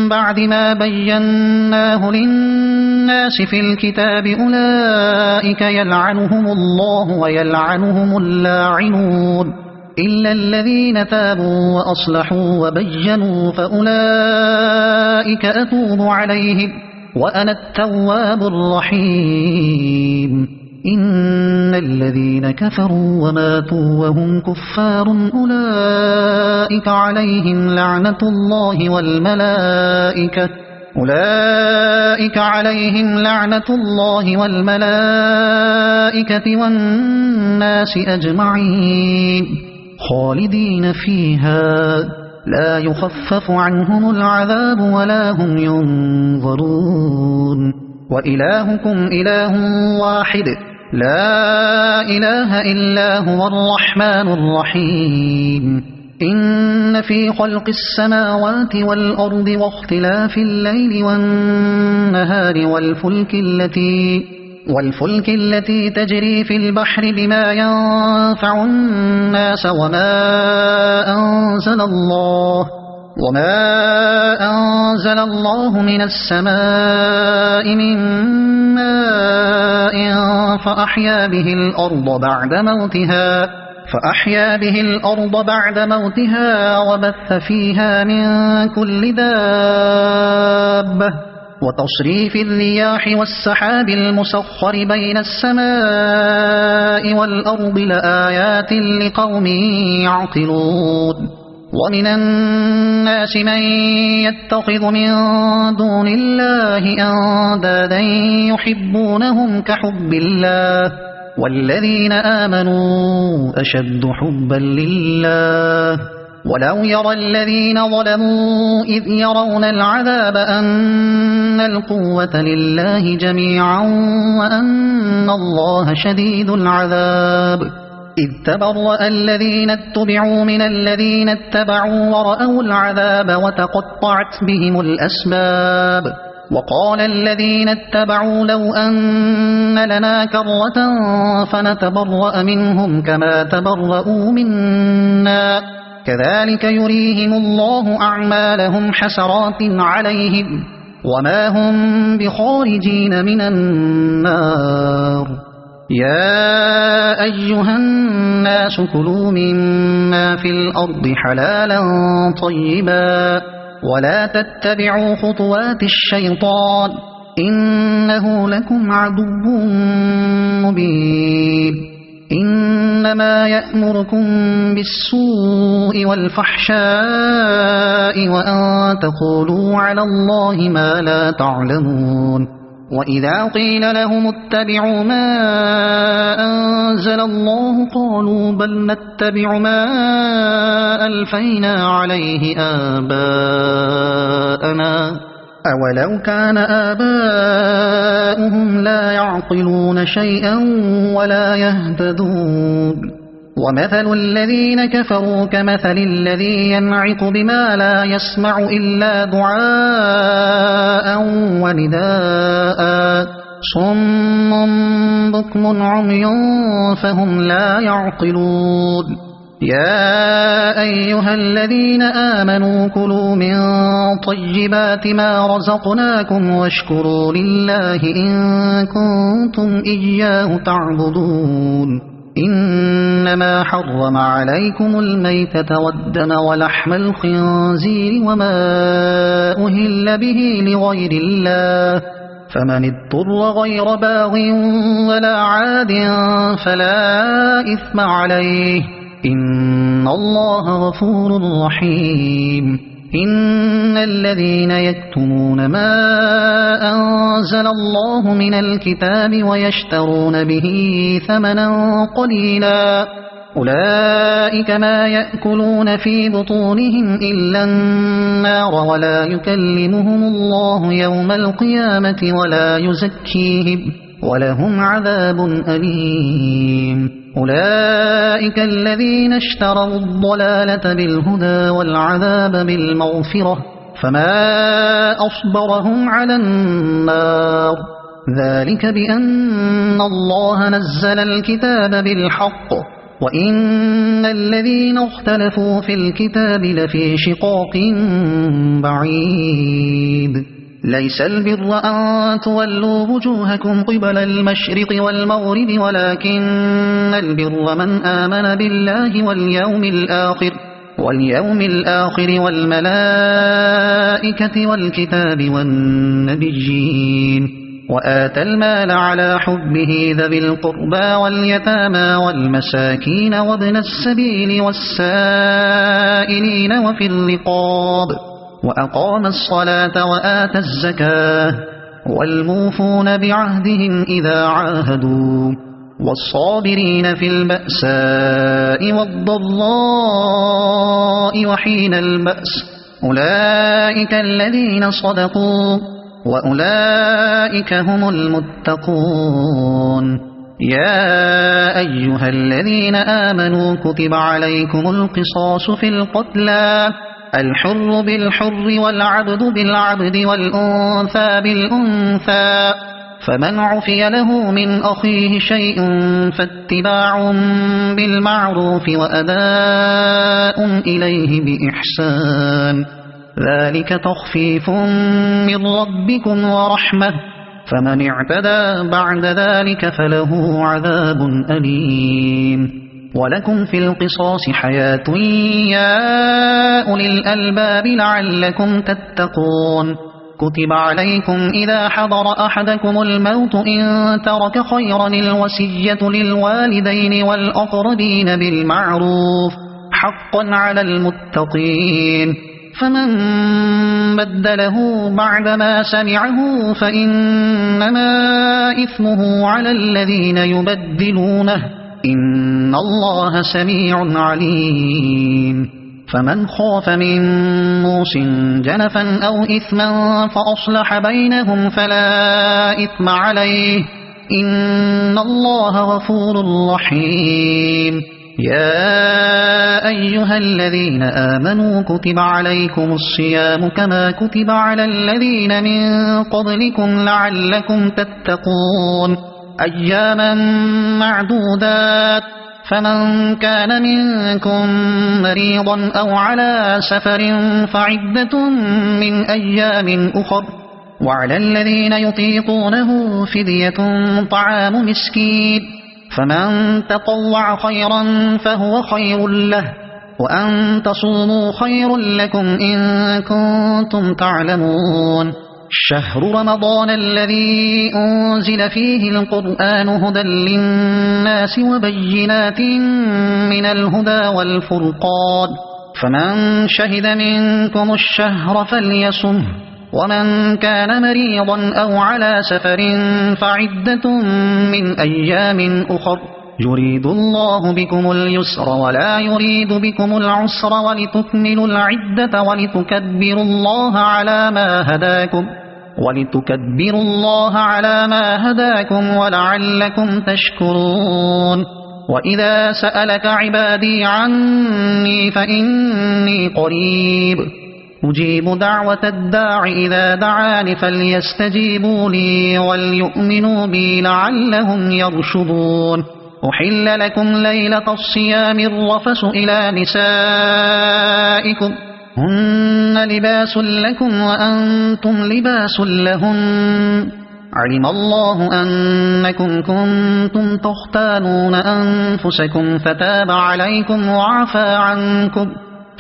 بعد ما بيناه للناس في الكتاب أولئك يلعنهم الله ويلعنهم اللاعنون إلا الذين تابوا وأصلحوا وبينوا فأولئك أتوب عليهم وأنا التواب الرحيم إن الذين كفروا وماتوا وهم كفار أولئك عليهم لعنة الله والملائكة والناس أجمعين خالدين فيها لا يخفف عنهم العذاب ولا هم ينظرون وإلهكم إله واحد لا إله إلا هو الرحمن الرحيم إن في خلق السماوات والأرض واختلاف الليل والنهار والفلك التي تجري في البحر بما ينفع الناس وما أنزل الله من السماء من ماء فأحيا به الأرض بعد موتها وبث فيها من كل دابة وتصريف الرياح والسحاب المسخر بين السماء والأرض لآيات لقوم يعقلون ومن الناس من يتخذ من دون الله أندادا يحبونهم كحب الله والذين آمنوا أشد حبا لله ولو يرى الذين ظلموا إذ يرون العذاب أن القوة لله جميعا وأن الله شديد العذاب إذ تبرأ الذين اتبعوا من الذين اتبعوا ورأوا العذاب وتقطعت بهم الأسباب وقال الذين اتبعوا لو أن لنا كرة فنتبرأ منهم كما تبرأوا منا كذلك يريهم الله أعمالهم حسرات عليهم وما هم بخارجين من النار يا أيها الناس كلوا مما في الأرض حلالا طيبا ولا تتبعوا خطوات الشيطان إنه لكم عدو مبين إنما يأمركم بالسوء والفحشاء وأن تقولوا على الله ما لا تعلمون وإذا قيل لهم اتبعوا ما أنزل الله قالوا بل نتبع ما ألفينا عليه آباءنا أولو كان آباؤهم لا يعقلون شيئا ولا يهتدون ومثل الذين كفروا كمثل الذي ينعق بما لا يسمع إلا دعاء ونداء صم بكم عمي فهم لا يعقلون يا أيها الذين آمنوا كلوا من طيبات ما رزقناكم واشكروا لله إن كنتم إياه تعبدون إنما حرم عليكم الميتة والدم ولحم الخنزير وما أهل به لغير الله فمن اضطر غير باغ ولا عاد فلا إثم عليه إن الله غفور رحيم إن الذين يكتمون ما أنزل الله من الكتاب ويشترون به ثمنا قليلا أولئك ما يأكلون في بطونهم إلا النار ولا يكلمهم الله يوم القيامة ولا يزكيهم ولهم عذاب أليم أولئك الذين اشتروا الضلالة بالهدى والعذاب بالمغفرة فما أصبرهم على النار ذلك بأن الله نزل الكتاب بالحق وإن الذين اختلفوا في الكتاب لفي شقاق بعيد ليس البر أن تولوا وجوهكم قبل المشرق والمغرب ولكن البر من آمن بالله واليوم الآخر والملائكة والكتاب والنبيين وآتى المال على حبه ذوي القربى واليتامى والمساكين وابن السبيل والسائلين وفي الرقاب وأقام الصلاة وآتى الزكاة والموفون بعهدهم إذا عاهدوا والصابرين في البأساء والضراء وحين البأس أولئك الذين صدقوا وأولئك هم المتقون يا أيها الذين آمنوا كتب عليكم القصاص في القتلى الحر بالحر والعبد بالعبد والأنثى بالأنثى فمن عفي له من أخيه شيء فاتباع بالمعروف وأداء إليه بإحسان ذلك تخفيف من ربكم ورحمة فمن اعتدى بعد ذلك فله عذاب أليم ولكم في القصاص حياة يا أولي الألباب لعلكم تتقون كتب عليكم إذا حضر أحدكم الموت إن ترك خيرا الوصية للوالدين والأقربين بالمعروف حقا على المتقين فمن بدله بعدما سمعه فإنما إثمه على الذين يبدلونه إن الله سميع عليم فمن خاف من موص جنفا أو إثما فأصلح بينهم فلا إثم عليه إن الله غفور رحيم يا أيها الذين آمنوا كتب عليكم الصيام كما كتب على الذين من قبلكم لعلكم تتقون أياما معدودات فمن كان منكم مريضا أو على سفر فعدة من أيام أخر وعلى الذين يطيقونه فدية طعام مسكين فمن تطوع خيرا فهو خير له، وأن تصوموا خير لكم إن كنتم تعلمون. شهر رمضان الذي أنزل فيه القرآن هدى للناس وبينات من الهدى والفرقان، فمن شهد منكم الشهر فليصمه، ومن كان مريضا أو على سفر فعدة من أيام أخر، يريد الله بكم اليسر ولا يريد بكم العسر، ولتكملوا العدة ولتكبروا الله على ما هداكم ولعلكم تشكرون. وإذا سألك عبادي عني فإني قريب أجيب دعوة الداع إذا دعان، فليستجيبوا لي وليؤمنوا بي لعلهم يرشدون. أحل لكم ليلة الصيام الرفث إلى نسائكم هن لباس لكم وأنتم لباس لهن، علم الله أنكم كنتم تختانون أنفسكم فتاب عليكم وعفى عنكم،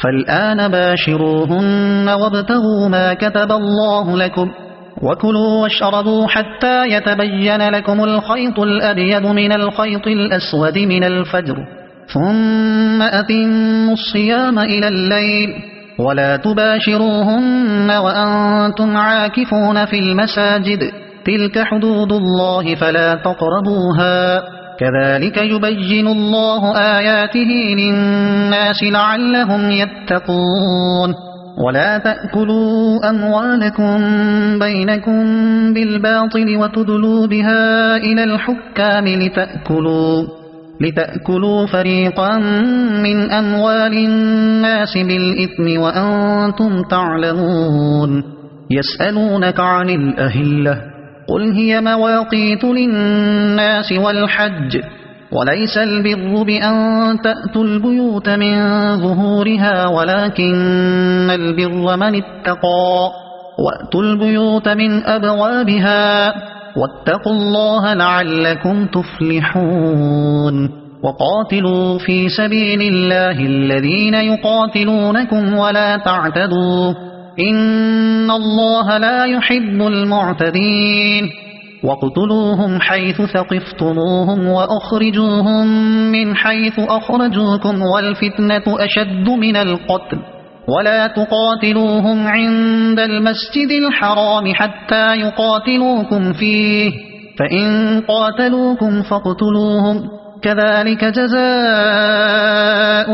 فالآن باشروهن وابتغوا ما كتب الله لكم، وكلوا واشربوا حتى يتبين لكم الخيط الأبيض من الخيط الأسود من الفجر، ثم أتموا الصيام إلى الليل، ولا تباشروهن وأنتم عاكفون في المساجد، تلك حدود الله فلا تقربوها، كذلك يبين الله آياته للناس لعلهم يتقون. ولا تأكلوا أموالكم بينكم بالباطل وتدلوا بها إلى الحكام لتأكلوا فريقا من أموال الناس بالإثم وأنتم تعلمون. يسألونك عن الأهلة قل هي مواقيت للناس والحج، وليس البر بأن تأتوا البيوت من ظهورها ولكن البر من اتقى، وأتوا البيوت من أبوابها، واتقوا الله لعلكم تفلحون. وقاتلوا في سبيل الله الذين يقاتلونكم ولا تعتدوا، إن الله لا يحب المعتدين. واقتلوهم حيث ثقفتموهم وأخرجوهم من حيث أخرجوكم والفتنة أشد من القتل، ولا تقاتلوهم عند المسجد الحرام حتى يقاتلوكم فيه، فإن قاتلوكم فاقتلوهم، كذلك جزاء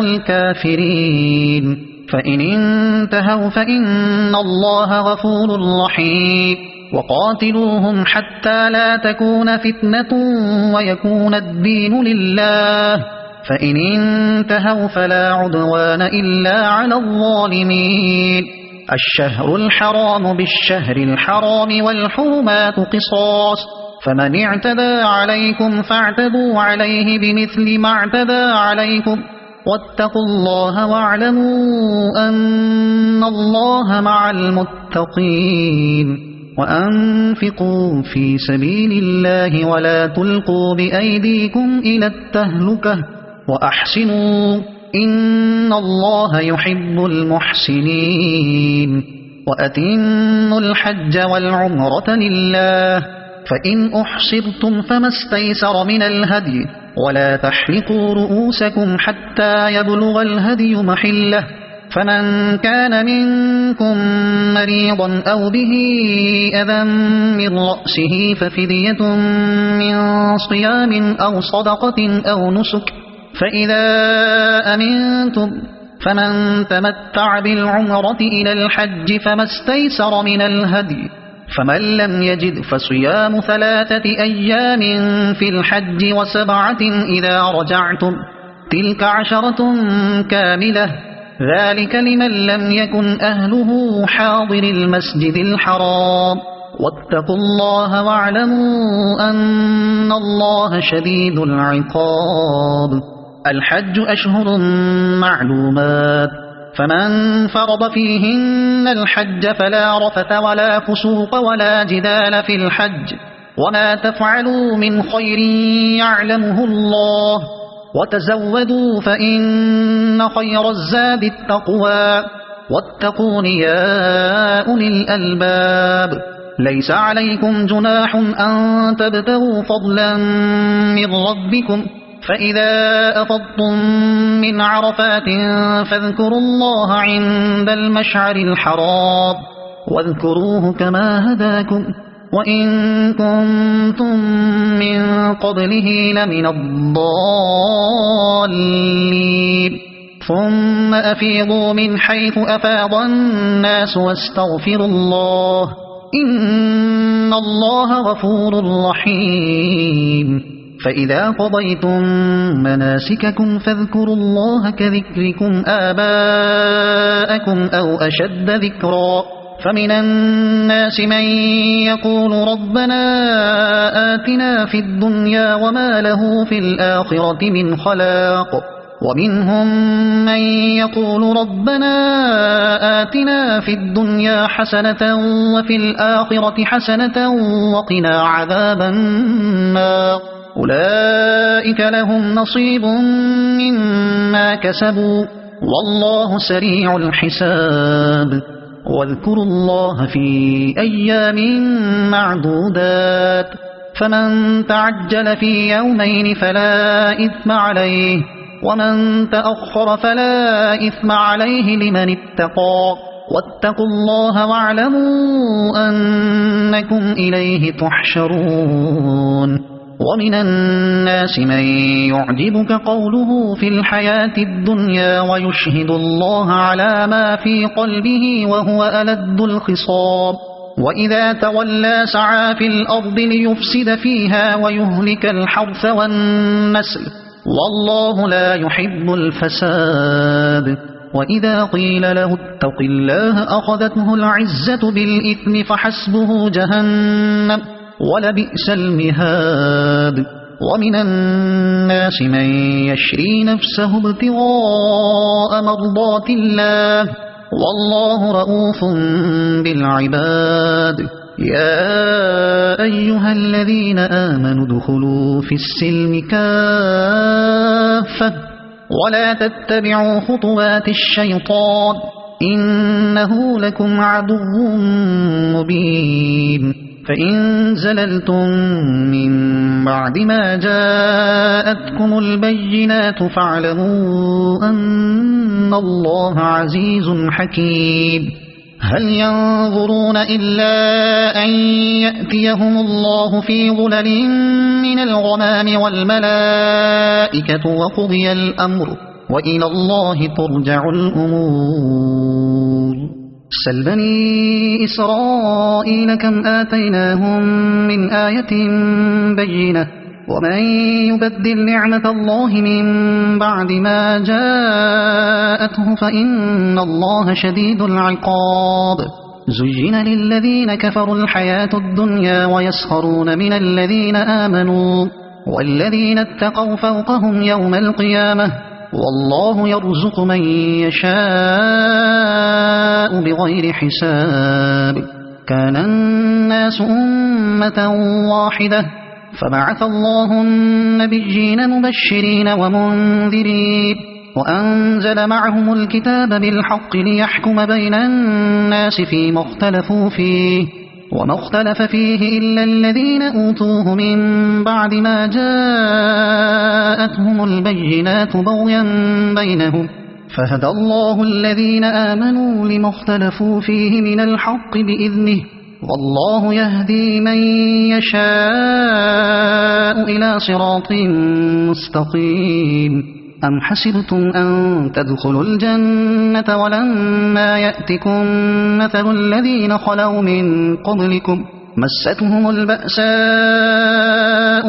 الكافرين. فإن انتهوا فإن الله غفور رحيم. وقاتلوهم حتى لا تكون فتنة ويكون الدين لله، فإن انتهوا فلا عدوان إلا على الظالمين. الشهر الحرام بالشهر الحرام والحرمات قصاص، فمن اعتدى عليكم فاعتدوا عليه بمثل ما اعتدى عليكم، واتقوا الله واعلموا أن الله مع المتقين. وأنفقوا في سبيل الله ولا تلقوا بأيديكم إلى التهلكة وأحسنوا إن الله يحب المحسنين. وأتموا الحج والعمرة لله، فإن أحصرتم فما استيسر من الهدي، ولا تحلقوا رؤوسكم حتى يبلغ الهدي محله، فمن كان منكم مريضا أو به أذى من رأسه ففدية من صيام أو صدقة أو نسك، فإذا أمنتم فمن تمتع بالعمرة إلى الحج فما استيسر من الهدي، فمن لم يجد فصيام 3 أيام في الحج و7 إذا رجعتم، تلك 10 كاملة، ذلك لمن لم يكن أهله حاضر المسجد الحرام. واتقوا الله واعلموا أن الله شديد العقاب. الحج أشهر معلومات، فمن فرض فيهن الحج فلا رفث ولا فسوق ولا جدال في الحج، وما تفعلوا من خير يعلمه الله وتزودوا فإن خير الزاد التقوى واتقون يا أولي الألباب ليس عليكم جناح أن تبتغوا فضلا من ربكم فإذا أفضتم من عرفات فاذكروا الله عند المشعر الحرام واذكروه كما هداكم وإن كنتم من قبله لمن الضالين ثم أفيضوا من حيث أفاض الناس واستغفروا الله إن الله غفور رحيم فإذا قضيتم مناسككم فاذكروا الله كذكركم آباءكم أو أشد ذكرا فمن الناس من يقول ربنا آتنا في الدنيا وما له في الآخرة من خلاق ومنهم من يقول ربنا آتنا في الدنيا حسنة وفي الآخرة حسنة وقنا عذاب النار أولئك لهم نصيب مما كسبوا والله سريع الحساب واذكروا الله في أيام معدودات فمن تعجل في يومين فلا إثم عليه ومن تأخر فلا إثم عليه لمن اتقى واتقوا الله واعلموا أنكم إليه تحشرون ومن الناس من يعجبك قوله في الحياة الدنيا ويشهد الله على ما في قلبه وهو ألد الخصام وإذا تولى سعى في الأرض ليفسد فيها ويهلك الحرث والنسل والله لا يحب الفساد وإذا قيل له اتق الله أخذته العزة بالإثم فحسبه جهنم ولبئس المهاد ومن الناس من يشري نفسه ابتغاء مرضات الله والله رؤوف بالعباد يا أيها الذين آمنوا ادخلوا في السلم كافة ولا تتبعوا خطوات الشيطان إنه لكم عدو مبين فإن زللتم من بعد ما جاءتكم البينات فاعلموا أن الله عزيز حكيم هل ينظرون إلا أن يأتيهم الله في ظلل من الغمام والملائكة وقضي الأمر وإلى الله ترجع الأمور سل بني إسرائيل كم آتيناهم من آية بينة ومن يبدل نعمة الله من بعد ما جاءته فإن الله شديد العقاب زين للذين كفروا الحياة الدنيا ويسخرون من الذين آمنوا والذين اتقوا فوقهم يوم القيامة والله يرزق من يشاء بغير حساب كان الناس أمة واحدة فبعث الله النبيين مبشرين ومنذرين وأنزل معهم الكتاب بالحق ليحكم بين الناس فيما اختلفوا فيه وما اختلف فيه إلا الذين أوتوه من بعد ما جاءتهم البينات بغيا بينهم فهدى الله الذين آمنوا لما اختلفوا فيه من الحق بإذنه والله يهدي من يشاء إلى صراط مستقيم أم حسبتم أن تدخلوا الجنة ولما يأتكم مثل الذين خلوا من قبلكم مستهم البأساء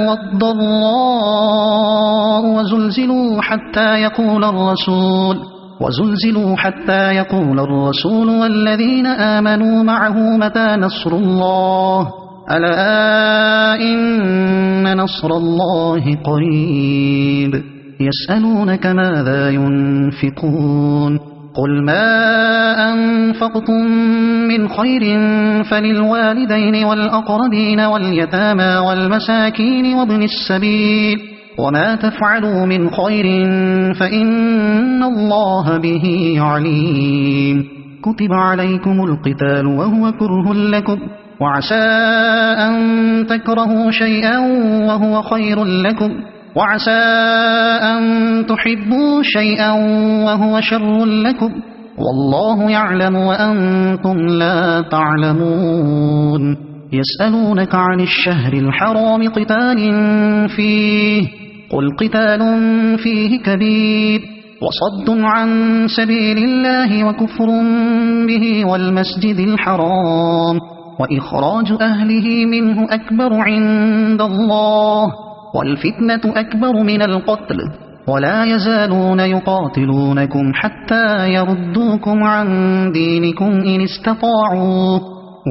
والضراء وزلزلوا حتى يقول الرسول والذين آمنوا معه متى نصر الله ألا إن نصر الله قريب يسألونك ماذا ينفقون قل ما أنفقتم من خير فللوالدين والأقربين واليتامى والمساكين وابن السبيل وما تفعلوا من خير فإن الله به عليم كتب عليكم القتال وهو كره لكم وعسى أن تكرهوا شيئا وهو خير لكم وعسى أن تحبوا شيئا وهو شر لكم والله يعلم وأنتم لا تعلمون يسألونك عن الشهر الحرام قتال فيه قل قتال فيه كبير وصد عن سبيل الله وكفر به والمسجد الحرام وإخراج أهله منه أكبر عند الله والفتنة أكبر من القتل ولا يزالون يقاتلونكم حتى يردوكم عن دينكم إن استطاعوا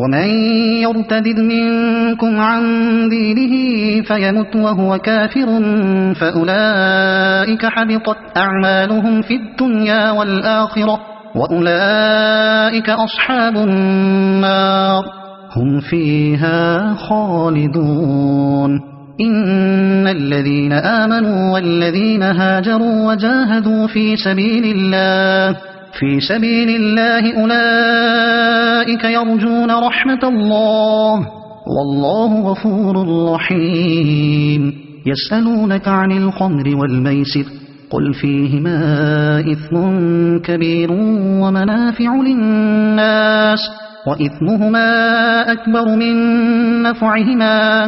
ومن يرتد منكم عن دينه فيمت وهو كافر فأولئك حبطت أعمالهم في الدنيا والآخرة وأولئك أصحاب النار هم فيها خالدون إن الذين آمنوا والذين هاجروا وجاهدوا في سبيل الله أولئك يرجون رحمة الله والله غفور رحيم يسألونك عن الخمر والميسر قل فيهما إثم كبير ومنافع للناس وإثمهما أكبر من نفعهما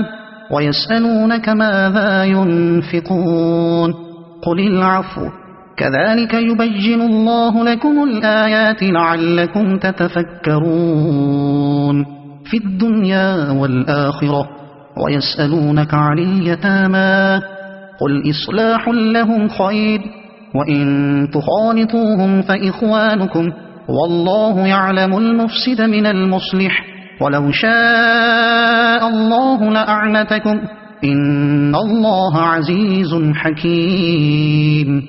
ويسألونك ماذا ينفقون قل العفو كذلك يبين الله لكم الآيات لعلكم تتفكرون في الدنيا والآخرة ويسألونك عن اليتامى قل إصلاح لهم خير وإن تخالطوهم فإخوانكم والله يعلم المفسد من المصلح ولو شاء الله لأعنتكم إن الله عزيز حكيم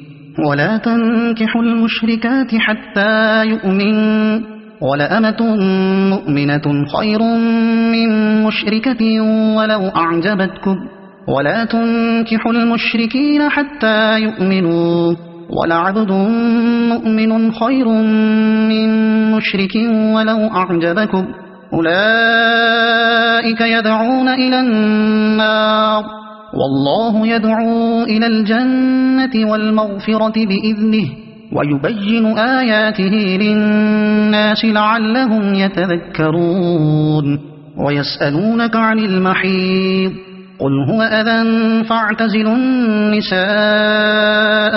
ولا تنكحوا المشركات حتى يؤمنوا ولأمة مؤمنة خير من مشركة ولو أعجبتكم ولا تنكحوا المشركين حتى يؤمنوا ولعبد مؤمن خير من مشرك ولو أعجبكم أولئك يدعون إلى النار والله يدعو إلى الجنة والمغفرة بإذنه ويبين آياته للناس لعلهم يتذكرون ويسألونك عن المحيض قل هو أذى فاعتزلوا النساء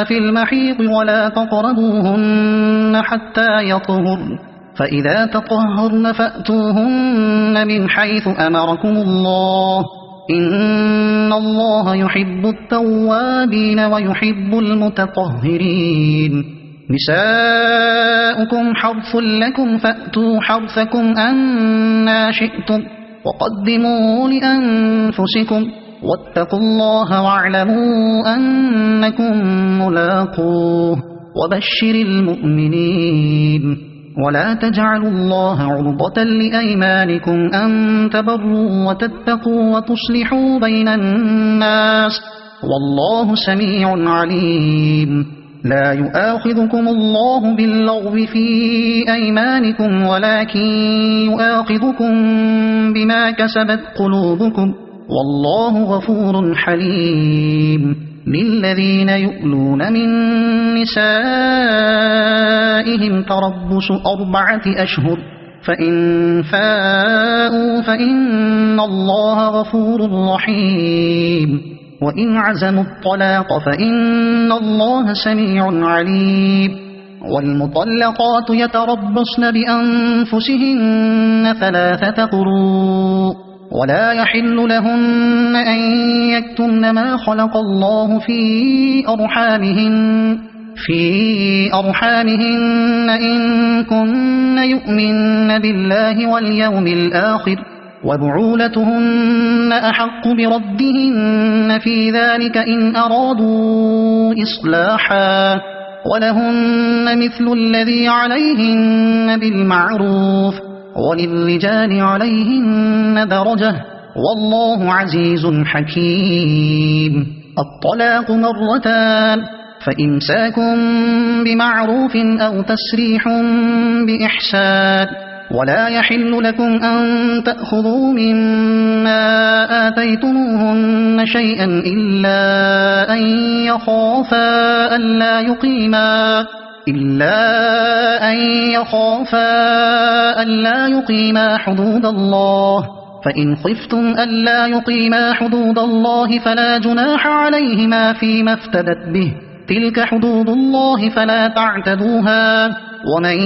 في المحيض ولا تقربوهن حتى يطهرن فإذا تطهرن فأتوهن من حيث أمركم الله إن الله يحب التوابين ويحب المتطهرين نساؤكم حرث لكم فأتوا حرثكم أنا شئتم وقدموا لأنفسكم واتقوا الله واعلموا أنكم ملاقوه وبشر المؤمنين ولا تجعلوا الله عرضة لأيمانكم أن تبروا وتتقوا وتصلحوا بين الناس والله سميع عليم لا يؤاخذكم الله باللغو في أيمانكم ولكن يؤاخذكم بما كسبت قلوبكم والله غفور حليم للذين يؤلون من نسائهم تربص 4 أشهر فإن فاءوا فإن الله غفور رحيم وإن عزموا الطلاق فإن الله سميع عليم والمطلقات يتربصن بأنفسهن 3 قروء ولا يحل لهن أن يكتمن ما خلق الله في أرحامهن إن كن يؤمن بالله واليوم الآخر وبعولتهن أحق بردهن في ذلك إن أرادوا إصلاحا ولهن مثل الذي عليهن بالمعروف وللرجال عليهن درجة والله عزيز حكيم. الطلاق مرتان، فإمساك بمعروف أو تسريح بإحسان. ولا يحل لكم أن تأخذوا مما آتيتموهن شيئا إلا أن يخافا ألا يقيما حدود الله، فإن خفتم ألا يقيما حدود الله فلا جناح عليهما فيما افتدت به، تلك حدود الله فلا تعتدوها، ومن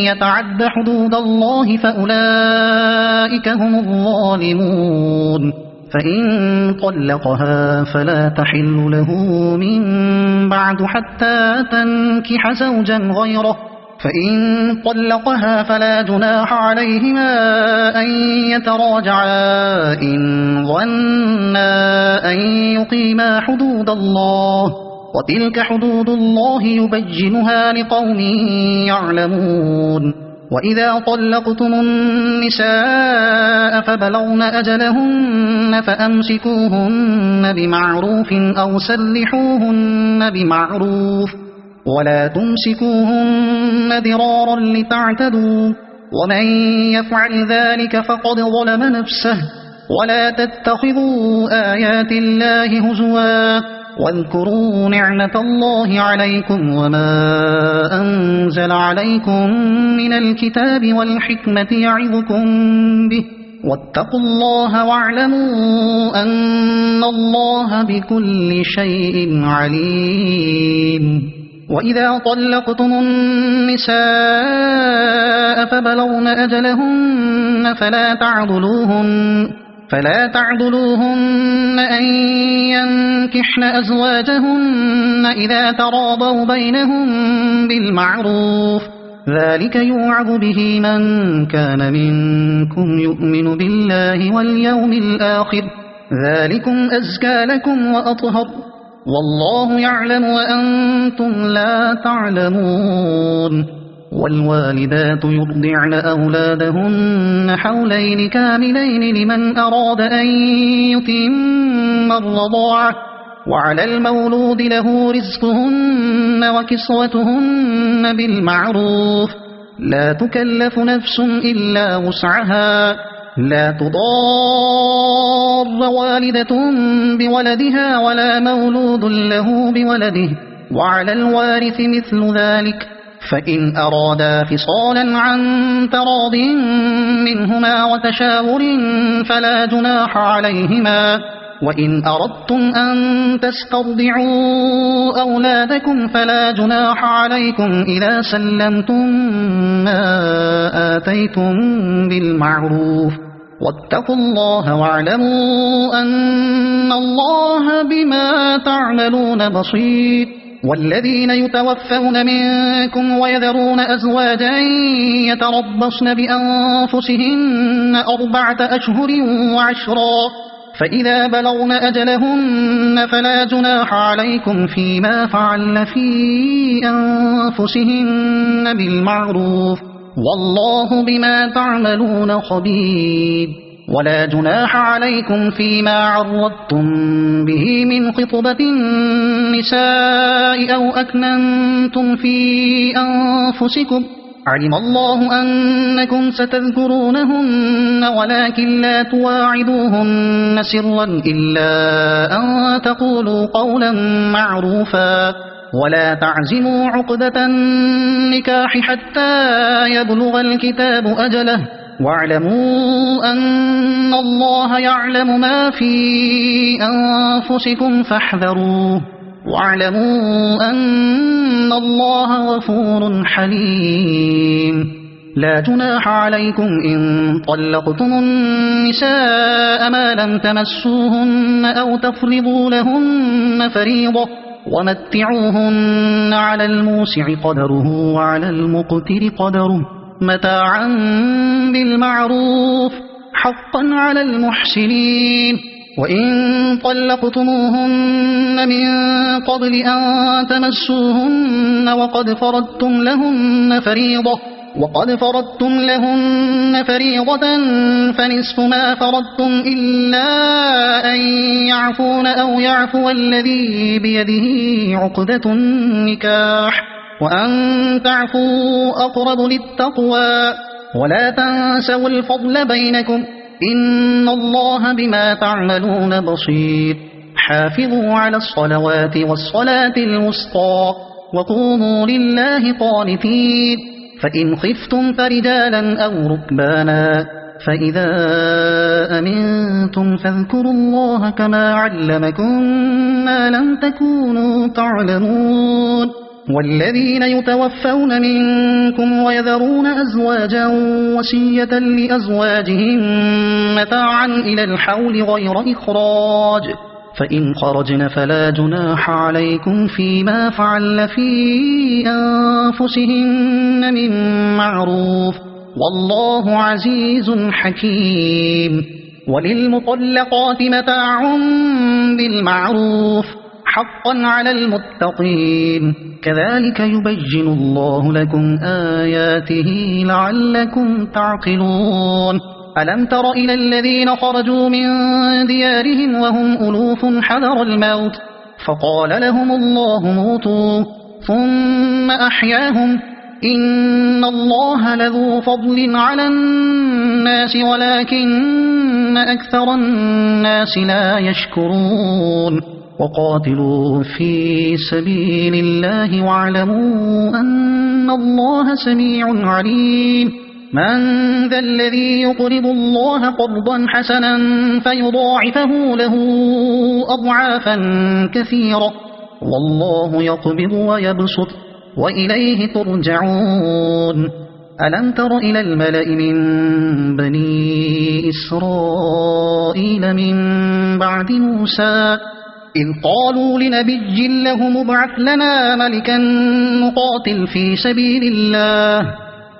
يتعد حدود الله فأولئك هم الظالمون. فإن طلقها فلا تحل له من بعد حتى تنكح زوجا غيره، فإن طلقها فلا جناح عليهما أن يتراجعا إن ظنا أن يقيما حدود الله، وتلك حدود الله يبينها لقوم يعلمون. وإذا طلقتم النساء فبلغن أجلهن فأمسكوهن بمعروف أو سرحوهن بمعروف، ولا تمسكوهن ضرارا لتعتدوا، ومن يفعل ذلك فقد ظلم نفسه. ولا تتخذوا آيات الله هزوا، واذكروا نعمة الله عليكم وما أنزل عليكم من الكتاب والحكمة يعظكم به، واتقوا الله واعلموا أن الله بكل شيء عليم. وإذا طلقتم النساء فبلغن أجلهن فلا تعضلوهن أن ينكحن أزواجهن إذا تراضوا بينهم بالمعروف، ذلك يوعظ به من كان منكم يؤمن بالله واليوم الآخر، ذلكم أزكى لكم وأطهر، والله يعلم وأنتم لا تعلمون. والوالدات يرضعن أولادهن حولين كاملين لمن أراد أن يتم الرضاعة، وعلى المولود له رزقهن وكسوتهن بالمعروف، لا تكلف نفس إلا وسعها، لا تضار والدة بولدها ولا مولود له بولده، وعلى الوارث مثل ذلك، فإن أرادا فصالا عن تراض منهما وتشاور فلا جناح عليهما. وإن أردتم أن تسترضعوا أولادكم فلا جناح عليكم إذا سلمتم ما آتيتم بالمعروف، واتقوا الله واعلموا أن الله بما تعملون بصير. والذين يتوفون منكم ويذرون أزواجا يتربصن بأنفسهن 4 أشهر وعشرا، فإذا بلغن أجلهن فلا جناح عليكم فيما فعلن في أنفسهن بالمعروف، والله بما تعملون خبير. ولا جناح عليكم فيما عرضتم به من خطبة النساء أو أكننتم في أنفسكم، علم الله أنكم ستذكرونهن ولكن لا تواعدوهن سرا إلا أن تقولوا قولا معروفا، ولا تعزموا عقدة النكاح حتى يبلغ الكتاب أجله، واعلموا أن الله يعلم ما في أنفسكم فاحذروه، واعلموا أن الله غفور حليم. لا جناح عليكم إن طلقتم النساء ما لم تمسوهن أو تفرضوا لهن فريضة، ومتعوهن على الموسع قدره وعلى المقتر قدره متاعا بالمعروف حقا على المحسنين. وإن طلقتموهن من قبل أن تمسوهن وقد فرضتم لهن فريضة فنصف ما فرضتم إلا أن يعفون أو يعفو الذي بيده عقدة النكاح وأن تعفوا أقرب للتقوى ولا تنسوا الفضل بينكم إن الله بما تعملون بصير حافظوا على الصلوات والصلاة الوسطى وقوموا لله قانتين فإن خفتم فرجالا أو ركبانا فإذا أمنتم فاذكروا الله كما علمكم ما لم تكونوا تعلمون والذين يتوفون منكم ويذرون أزواجا وصية لأزواجهم متاعا إلى الحول غير إخراج فإن خرجن فلا جناح عليكم فيما فعل في أنفسهن من معروف والله عزيز حكيم وللمطلقات متاع بالمعروف حقا على المتقين كذلك يبين الله لكم آياته لعلكم تعقلون ألم تر إلى الذين خرجوا من ديارهم وهم ألوف حذر الموت فقال لهم الله موتوا ثم أحياهم إن الله لذو فضل على الناس ولكن أكثر الناس لا يشكرون وقاتلوا في سبيل الله واعلموا أن الله سميع عليم من ذا الذي يقرض الله قرضا حسنا فيضاعفه له أضعافا كثيرة والله يقبض ويبسط وإليه ترجعون ألم تر إلى الملأ من بني إسرائيل من بعد موسى إذ قالوا لنبي له مبعث لنا ملكا نقاتل في سبيل الله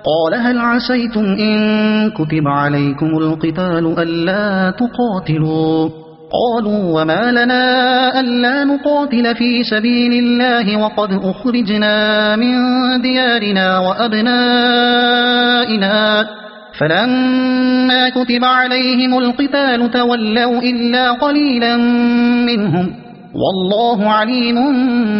قال هل عسيتم إن كتب عليكم القتال ألا تقاتلوا قالوا وما لنا ألا نقاتل في سبيل الله وقد أخرجنا من ديارنا وأبنائنا فلما كتب عليهم القتال تولوا إلا قليلا منهم والله عليم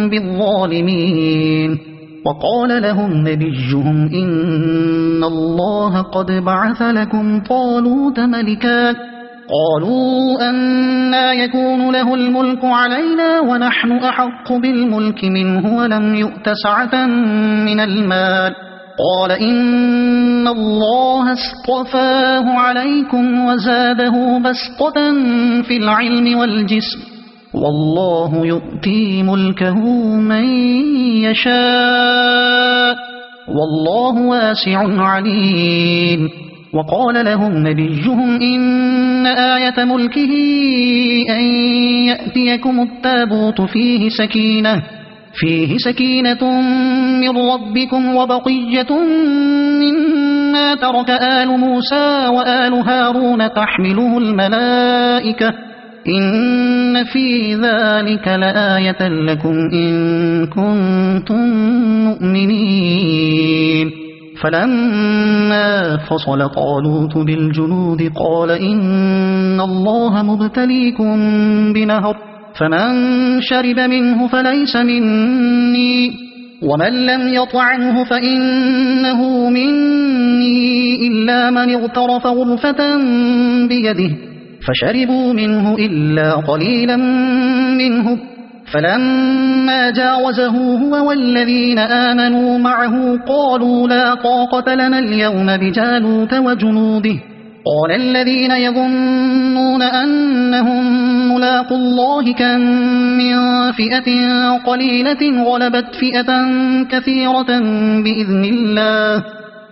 بالظالمين وقال لهم نبيهم إن الله قد بعث لكم طالوت ملكا قالوا أنى يكون له الملك علينا ونحن أحق بالملك منه ولم يؤت سعة من المال قال إن الله اصطفاه عليكم وزاده بسطة في العلم والجسم والله يؤتي ملكه من يشاء والله واسع عليم وقال لهم نبيهم إن آية ملكه أن يأتيكم التابوت فيه سكينة من ربكم وبقية مما ترك آل موسى وآل هارون تحمله الملائكة إن في ذلك لآية لكم إن كنتم مؤمنين فلما فصل طالوت بالجنود قال إن الله مبتليكم بنهر فمن شرب منه فليس مني ومن لم يطعمه فإنه مني إلا من اغترف غرفة بيده فشربوا منه إلا قليلا منه فلما جاوزه هو والذين آمنوا معه قالوا لا طاقة لنا اليوم بجالوت وجنوده قال الذين يظنون أنهم ملاقوا الله كم من فئة قليلة غلبت فئة كثيرة بإذن الله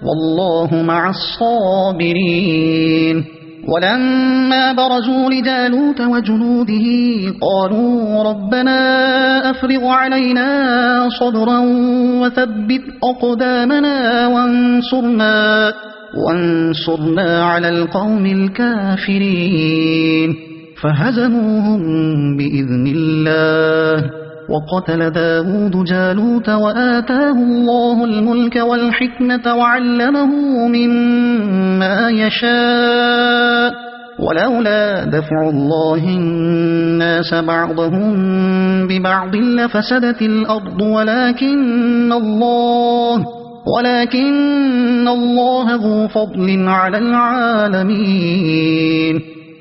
والله مع الصابرين ولما برزوا لجالوت وجنوده قالوا ربنا أفرغ علينا صبرا وثبت أقدامنا وانصرنا على القوم الكافرين فهزموهم بإذن الله. وقتل داود جالوت وآتاه الله الملك والحكمة وعلمه مما يشاء ولولا دفع الله الناس بعضهم ببعض لفسدت الأرض ولكن الله ذو فضل على العالمين.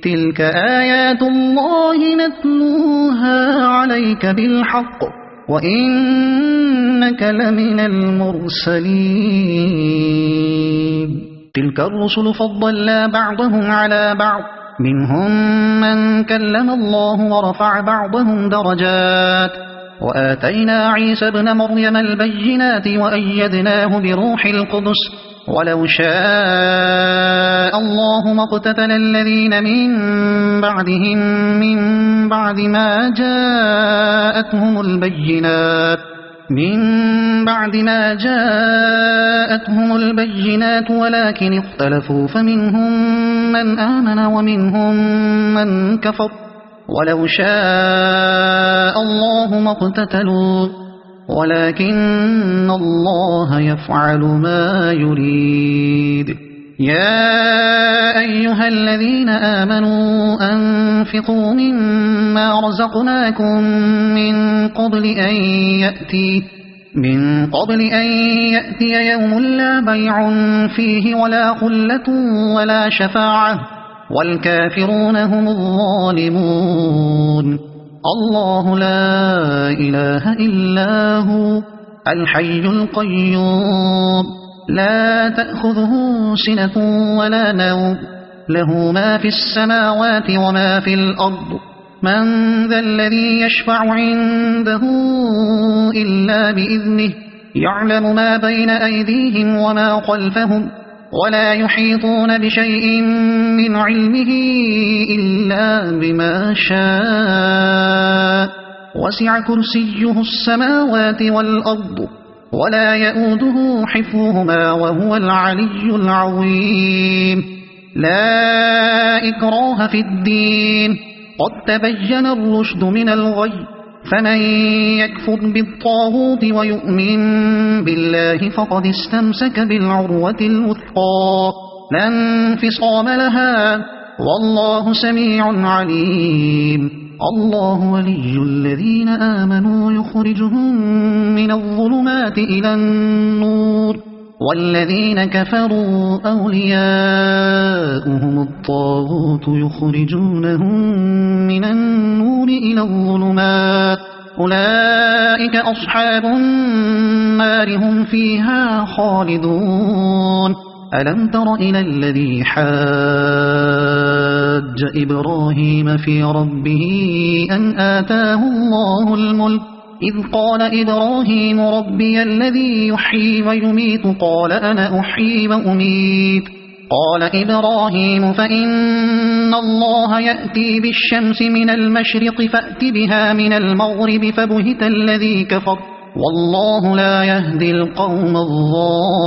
تلك آيات الله نتلوها عليك بالحق وإنك لمن المرسلين. تلك الرسل فضلنا بعضهم على بعض منهم من كلم الله ورفع بعضهم درجات وآتينا عيسى ابن مريم البينات وأيدناه بروح القدس ولو شاء الله ما اقتتل الذين من بعدهم من بعد ما جاءتهم البينات ولكن اختلفوا فمنهم من آمن ومنهم من كفر ولو شاء الله ما اقتتلوا ولكن الله يفعل ما يريد. يا أيها الذين آمنوا أنفقوا مما رزقناكم من قبل أن يأتي يوم لا بيع فيه ولا خلة ولا شفاعة والكافرون هم الظالمون. الله لا إله إلا هو الحي القيوم لا تأخذه سنة ولا نوم له ما في السماوات وما في الأرض من ذا الذي يشفع عنده إلا بإذنه يعلم ما بين أيديهم وما خلفهم ولا يحيطون بشيء من علمه إلا بما شاء وسع كرسيه السماوات والأرض ولا يؤوده حفظهما وهو العلي العظيم. لا إكراه في الدين قد تبين الرشد من الغي فمن يكفر بالطاغوت ويؤمن بالله فقد استمسك بالعروة الوثقى لا انفصام لها والله سميع عليم. الله ولي الذين آمنوا يخرجهم من الظلمات إلى النور والذين كفروا أولياؤهم الطاغوت يخرجونهم من النور إلى الظلمات أولئك أصحاب النار هم فيها خالدون. ألم تر إلى الذي حاج إبراهيم في ربه أن آتاه الله الملك إذ قال إبراهيم ربي الذي يحيي ويميت قال أنا أحيي وأميت قال إبراهيم فإن الله يأتي بالشمس من المشرق فأت بها من المغرب فبهت الذي كفر والله لا يهدي القوم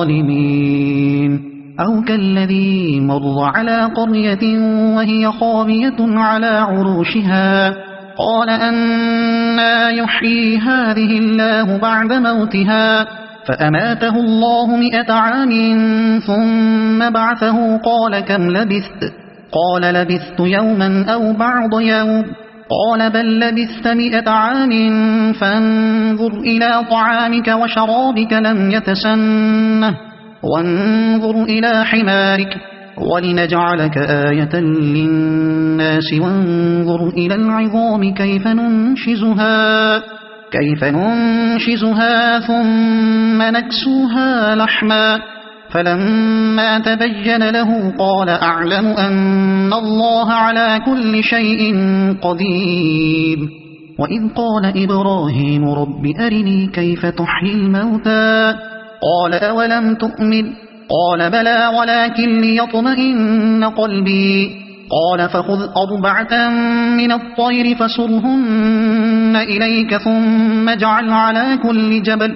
الظالمين. أو كالذي مر على قرية وهي خاوية على عروشها قال أنى يحيي هذه الله بعد موتها فأماته الله 100 عام ثم بعثه قال كم لبثت قال لبثت يوما أو بعض يوم قال بل لبثت 100 عام فانظر إلى طعامك وشرابك لم يتسنه وانظر إلى حمارك ولنجعلك آية للناس وانظر إلى العظام كيف ننشزها ثم نكسوها لحما فلما تبين له قال أعلم أن الله على كل شيء قدير. وإذ قال إبراهيم رب أرني كيف تحيي الموتى قال أولم تؤمن قال بلى ولكن ليطمئن قلبي قال فخذ 4 من الطير فصرهن إليك ثم اجعل على كل جبل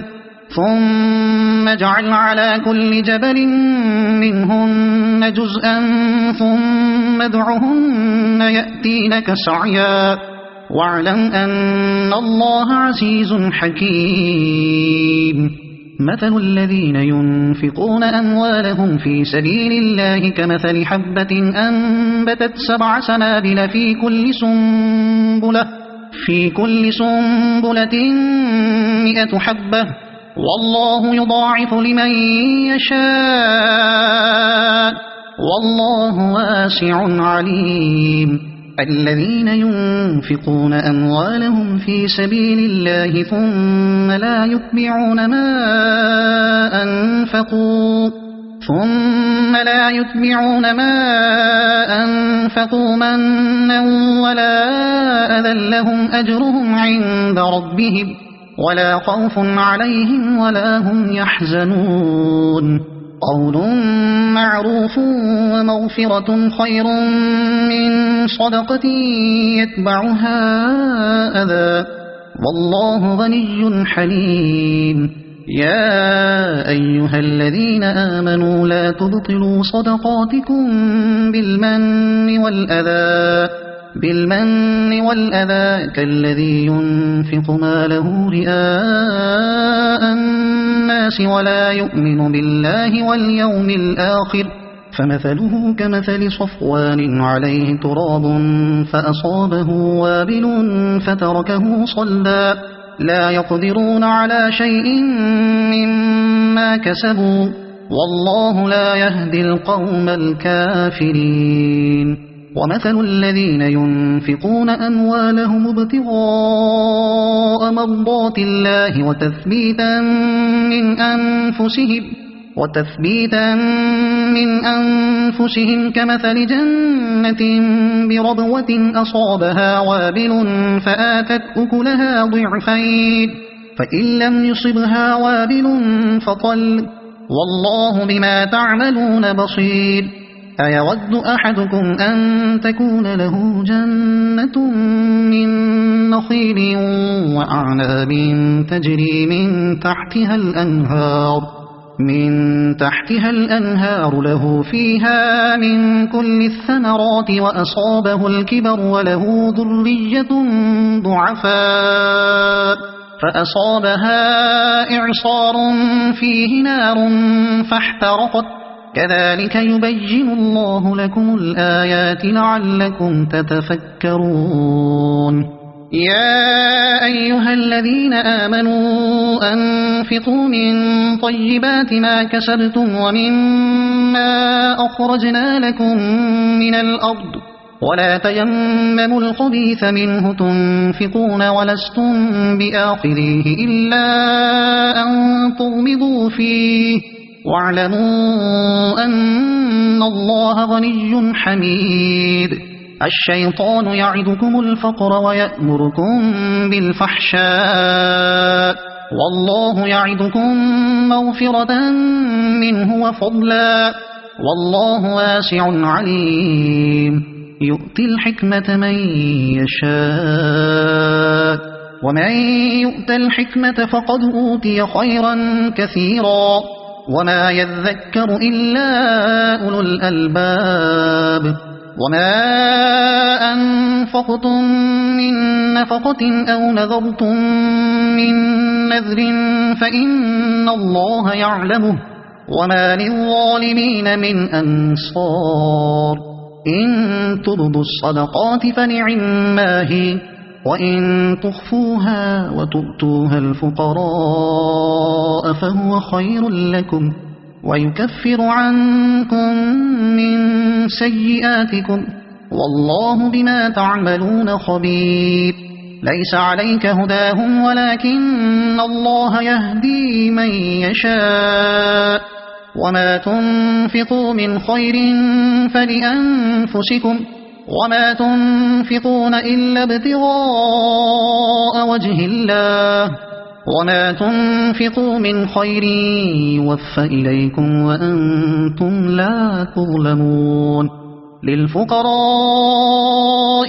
ثم اجعل على كل جبل منهن جزءا ثم ادعهن يأتينك سعيا واعلم أن الله عزيز حكيم مثل الذين ينفقون أموالهم في سبيل الله كمثل حبة أنبتت 7 سنابل في كل سنبلة 100 حبة والله يضاعف لمن يشاء والله واسع عليم الذين ينفقون أموالهم في سبيل الله ثم لا يتبعون ما أنفقوا منا ولا أذى لهم أجرهم عند ربهم ولا خوف عليهم ولا هم يحزنون قول معروف ومغفرة خير من صدقة يتبعها أذى والله غني حليم يا أيها الذين آمنوا لا تبطلوا صدقاتكم بالمن والأذى كالذي ينفق ماله رئاء الناس ولا يؤمن بالله واليوم الآخر فمثله كمثل صفوان عليه تراب فأصابه وابل فتركه صلدا لا يقدرون على شيء مما كسبوا والله لا يهدي القوم الكافرين ومثل الذين ينفقون أموالهم ابتغاء مرضات الله وتثبيتا من أنفسهم كمثل جنة بربوة أصابها وابل فآتت أكلها ضعفين فإن لم يصبها وابل فطل والله بما تعملون بصير أيود أحدكم أن تكون له جنة من نخيل وأعناب تجري من تحتها الأنهار له فيها من كل الثمرات وأصابه الكبر وله ذرية ضعفاء فأصابها إعصار فيه نار فاحترقت كذلك يبين الله لكم الآيات لعلكم تتفكرون يا أيها الذين آمنوا أنفقوا من طيبات ما كسبتم ومما أخرجنا لكم من الأرض ولا تيمموا الخبيث منه تنفقون ولستم بآخذيه إلا أن تغمضوا فيه واعلموا أن الله غني حميد الشيطان يعدكم الفقر ويأمركم بالفحشاء والله يعدكم مغفرة منه وفضلا والله واسع عليم يؤتي الحكمة من يشاء ومن يؤت الحكمة فقد أوتي خيرا كثيرا وما يذكر إلا أولو الألباب وما أنفقتم من نفقة أو نذرتم من نذر فإن الله يعلمه وما للظالمين من أنصار إن تبدوا الصدقات فنعما هي وإن تخفوها وتؤتوها الفقراء فهو خير لكم ويكفر عنكم من سيئاتكم والله بما تعملون خبير ليس عليك هداهم ولكن الله يهدي من يشاء وما تنفقوا من خير فلأنفسكم وما تنفقون إلا ابتغاء وجه الله وما تنفقوا من خير يوفى إليكم وأنتم لا تظلمون للفقراء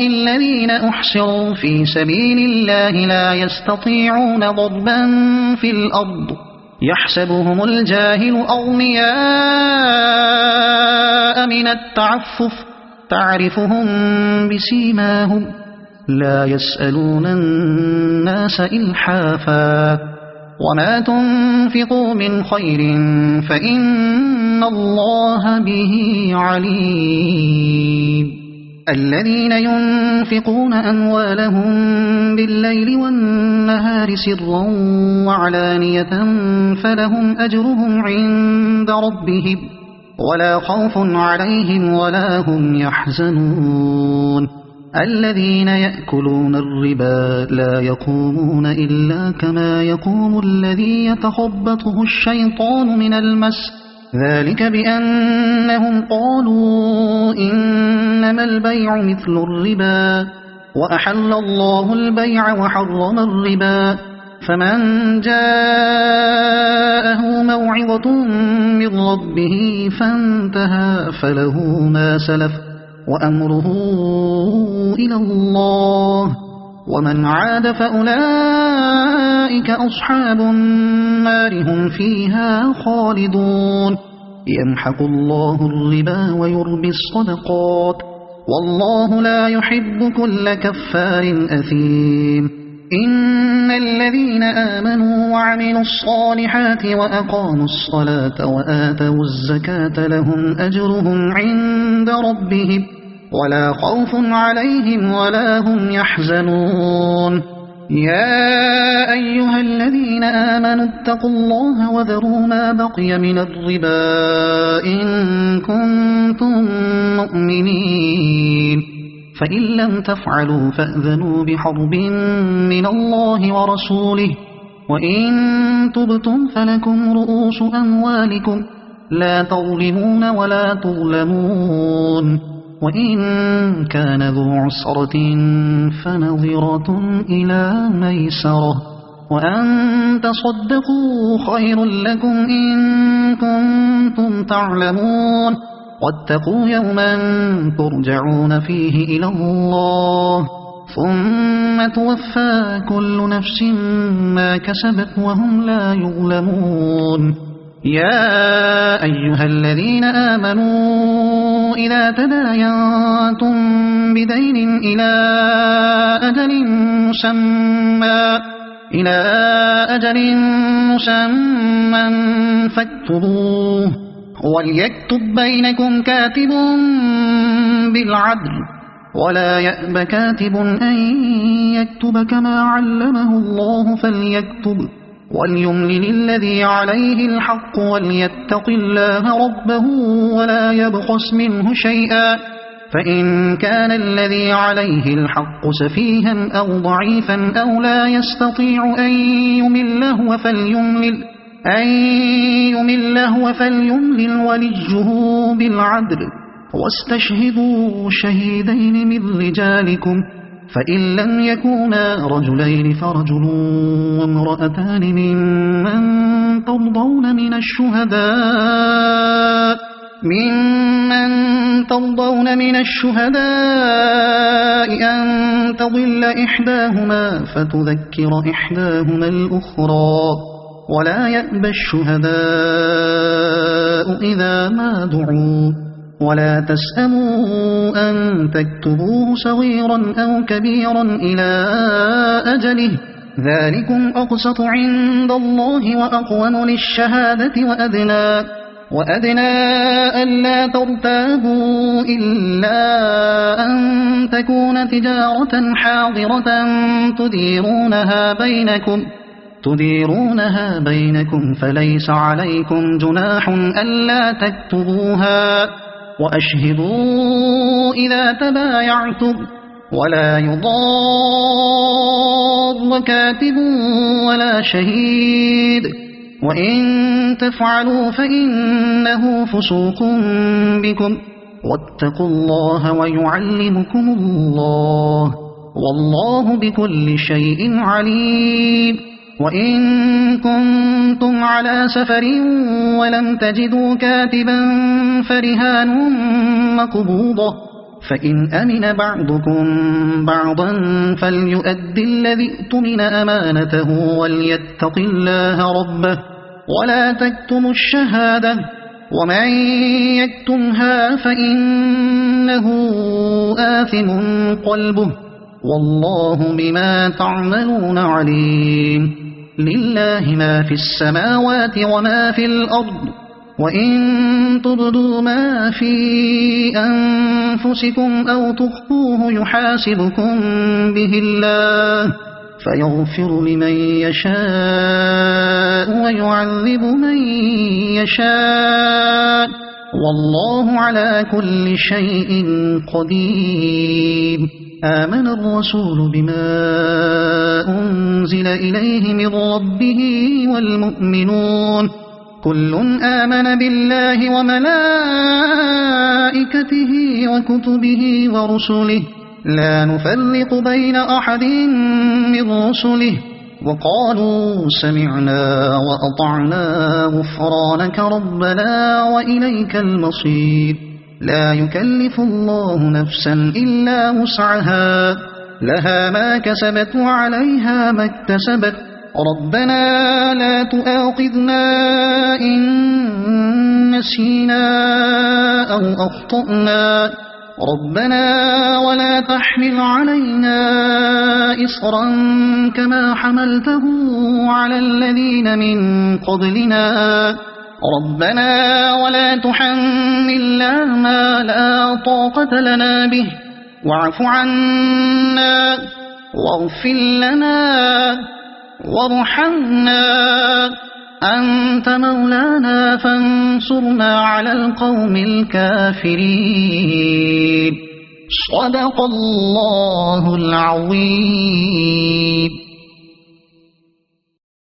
الذين أحصروا في سبيل الله لا يستطيعون ضربا في الأرض يحسبهم الجاهل أغنياء من التعفف تعرفهم بسيماهم لا يسألون الناس إلحافا وما تنفقوا من خير فإن الله به عليم الذين ينفقون أموالهم بالليل والنهار سرا وعلانية فلهم أجرهم عند ربهم ولا خوف عليهم ولا هم يحزنون الذين يأكلون الربا لا يقومون إلا كما يقوم الذي يتخبطه الشيطان من المس ذلك بأنهم قالوا إنما البيع مثل الربا وأحل الله البيع وحرم الربا فمن جاءه موعظة من ربه فانتهى فله ما سلف وأمره إلى الله ومن عاد فأولئك أصحاب النار هم فيها خالدون يمحق الله الربا ويربي الصدقات والله لا يحب كل كفار أثيم إن الذين آمنوا وعملوا الصالحات وأقاموا الصلاة وآتوا الزكاة لهم أجرهم عند ربهم ولا خوف عليهم ولا هم يحزنون يا أيها الذين آمنوا اتقوا الله وذروا ما بقي من الربا إن كنتم مؤمنين فإن لم تفعلوا فأذنوا بحرب من الله ورسوله وإن تبتم فلكم رؤوس أموالكم لا تظلمون ولا تظلمون وإن كان ذو عسرة فنظرة إلى ميسرة وأن تصدقوا خير لكم إن كنتم تعلمون واتقوا يوما ترجعون فيه إلى الله ثم توفى كل نفس ما كسبت وهم لا يظلمون يا أيها الذين آمنوا إذا تداينتم بدين إلى أجل مسمى فاكتبوه وليكتب بينكم كاتب بالعدل ولا يأب كاتب أن يكتب كما علمه الله فليكتب وليملل الذي عليه الحق وليتق الله ربه ولا يبخس منه شيئا فإن كان الذي عليه الحق سفيها أو ضعيفا أو لا يستطيع أن يمل هو فليملل وليه بالعدل واستشهدوا شهيدين من رجالكم فإن لم يكونا رجلين فرجل وامرأتان ممن ترضون من الشهداء أن تضل إحداهما فتذكر إحداهما الأخرى ولا يأبى الشهداء إذا ما دعوا ولا تسأموا أن تكتبوه صغيرا أو كبيرا إلى أجله ذلكم أقسط عند الله وأقوم للشهادة وأدنى ألا ترتابوا إلا أن تكون تجارة حاضرة تديرونها بينكم فليس عليكم جناح ألا تكتبوها وأشهدوا إذا تبايعتم ولا يضار كاتب ولا شهيد وإن تفعلوا فإنه فسوق بكم واتقوا الله ويعلمكم الله والله بكل شيء عليم وإن كنتم على سفر ولم تجدوا كاتبا فرهان مقبوضة فإن أمن بعضكم بعضا فليؤد الذي اؤتمن أمانته وليتق الله ربه ولا تكتموا الشهادة ومن يكتمها فإنه آثم قلبه والله بما تعملون عليم. لله ما في السماوات وما في الأرض وإن تبدوا ما في أنفسكم أو تخفوه يحاسبكم به الله فيغفر لمن يشاء ويعذب من يشاء والله على كل شيء قدير. آمن الرسول بما أنزل إليه من ربه والمؤمنون كل آمن بالله وملائكته وكتبه ورسله لا نفرق بين أحد من رسله وقالوا سمعنا وأطعنا غفرانك ربنا وإليك المصير. لا يكلف الله نفسا إلا وسعها لها ما كسبت وعليها ما اكتسبت ربنا لا تؤاخذنا إن نسينا أو أخطأنا ربنا ولا تحمل علينا إصرا كما حملته على الذين من قبلنا ربنا ولا تحملنا ما لا طاقة لنا به واعف عنا واغفر لنا وارحمنا أنت مولانا فانصرنا على القوم الكافرين. صدق الله العظيم.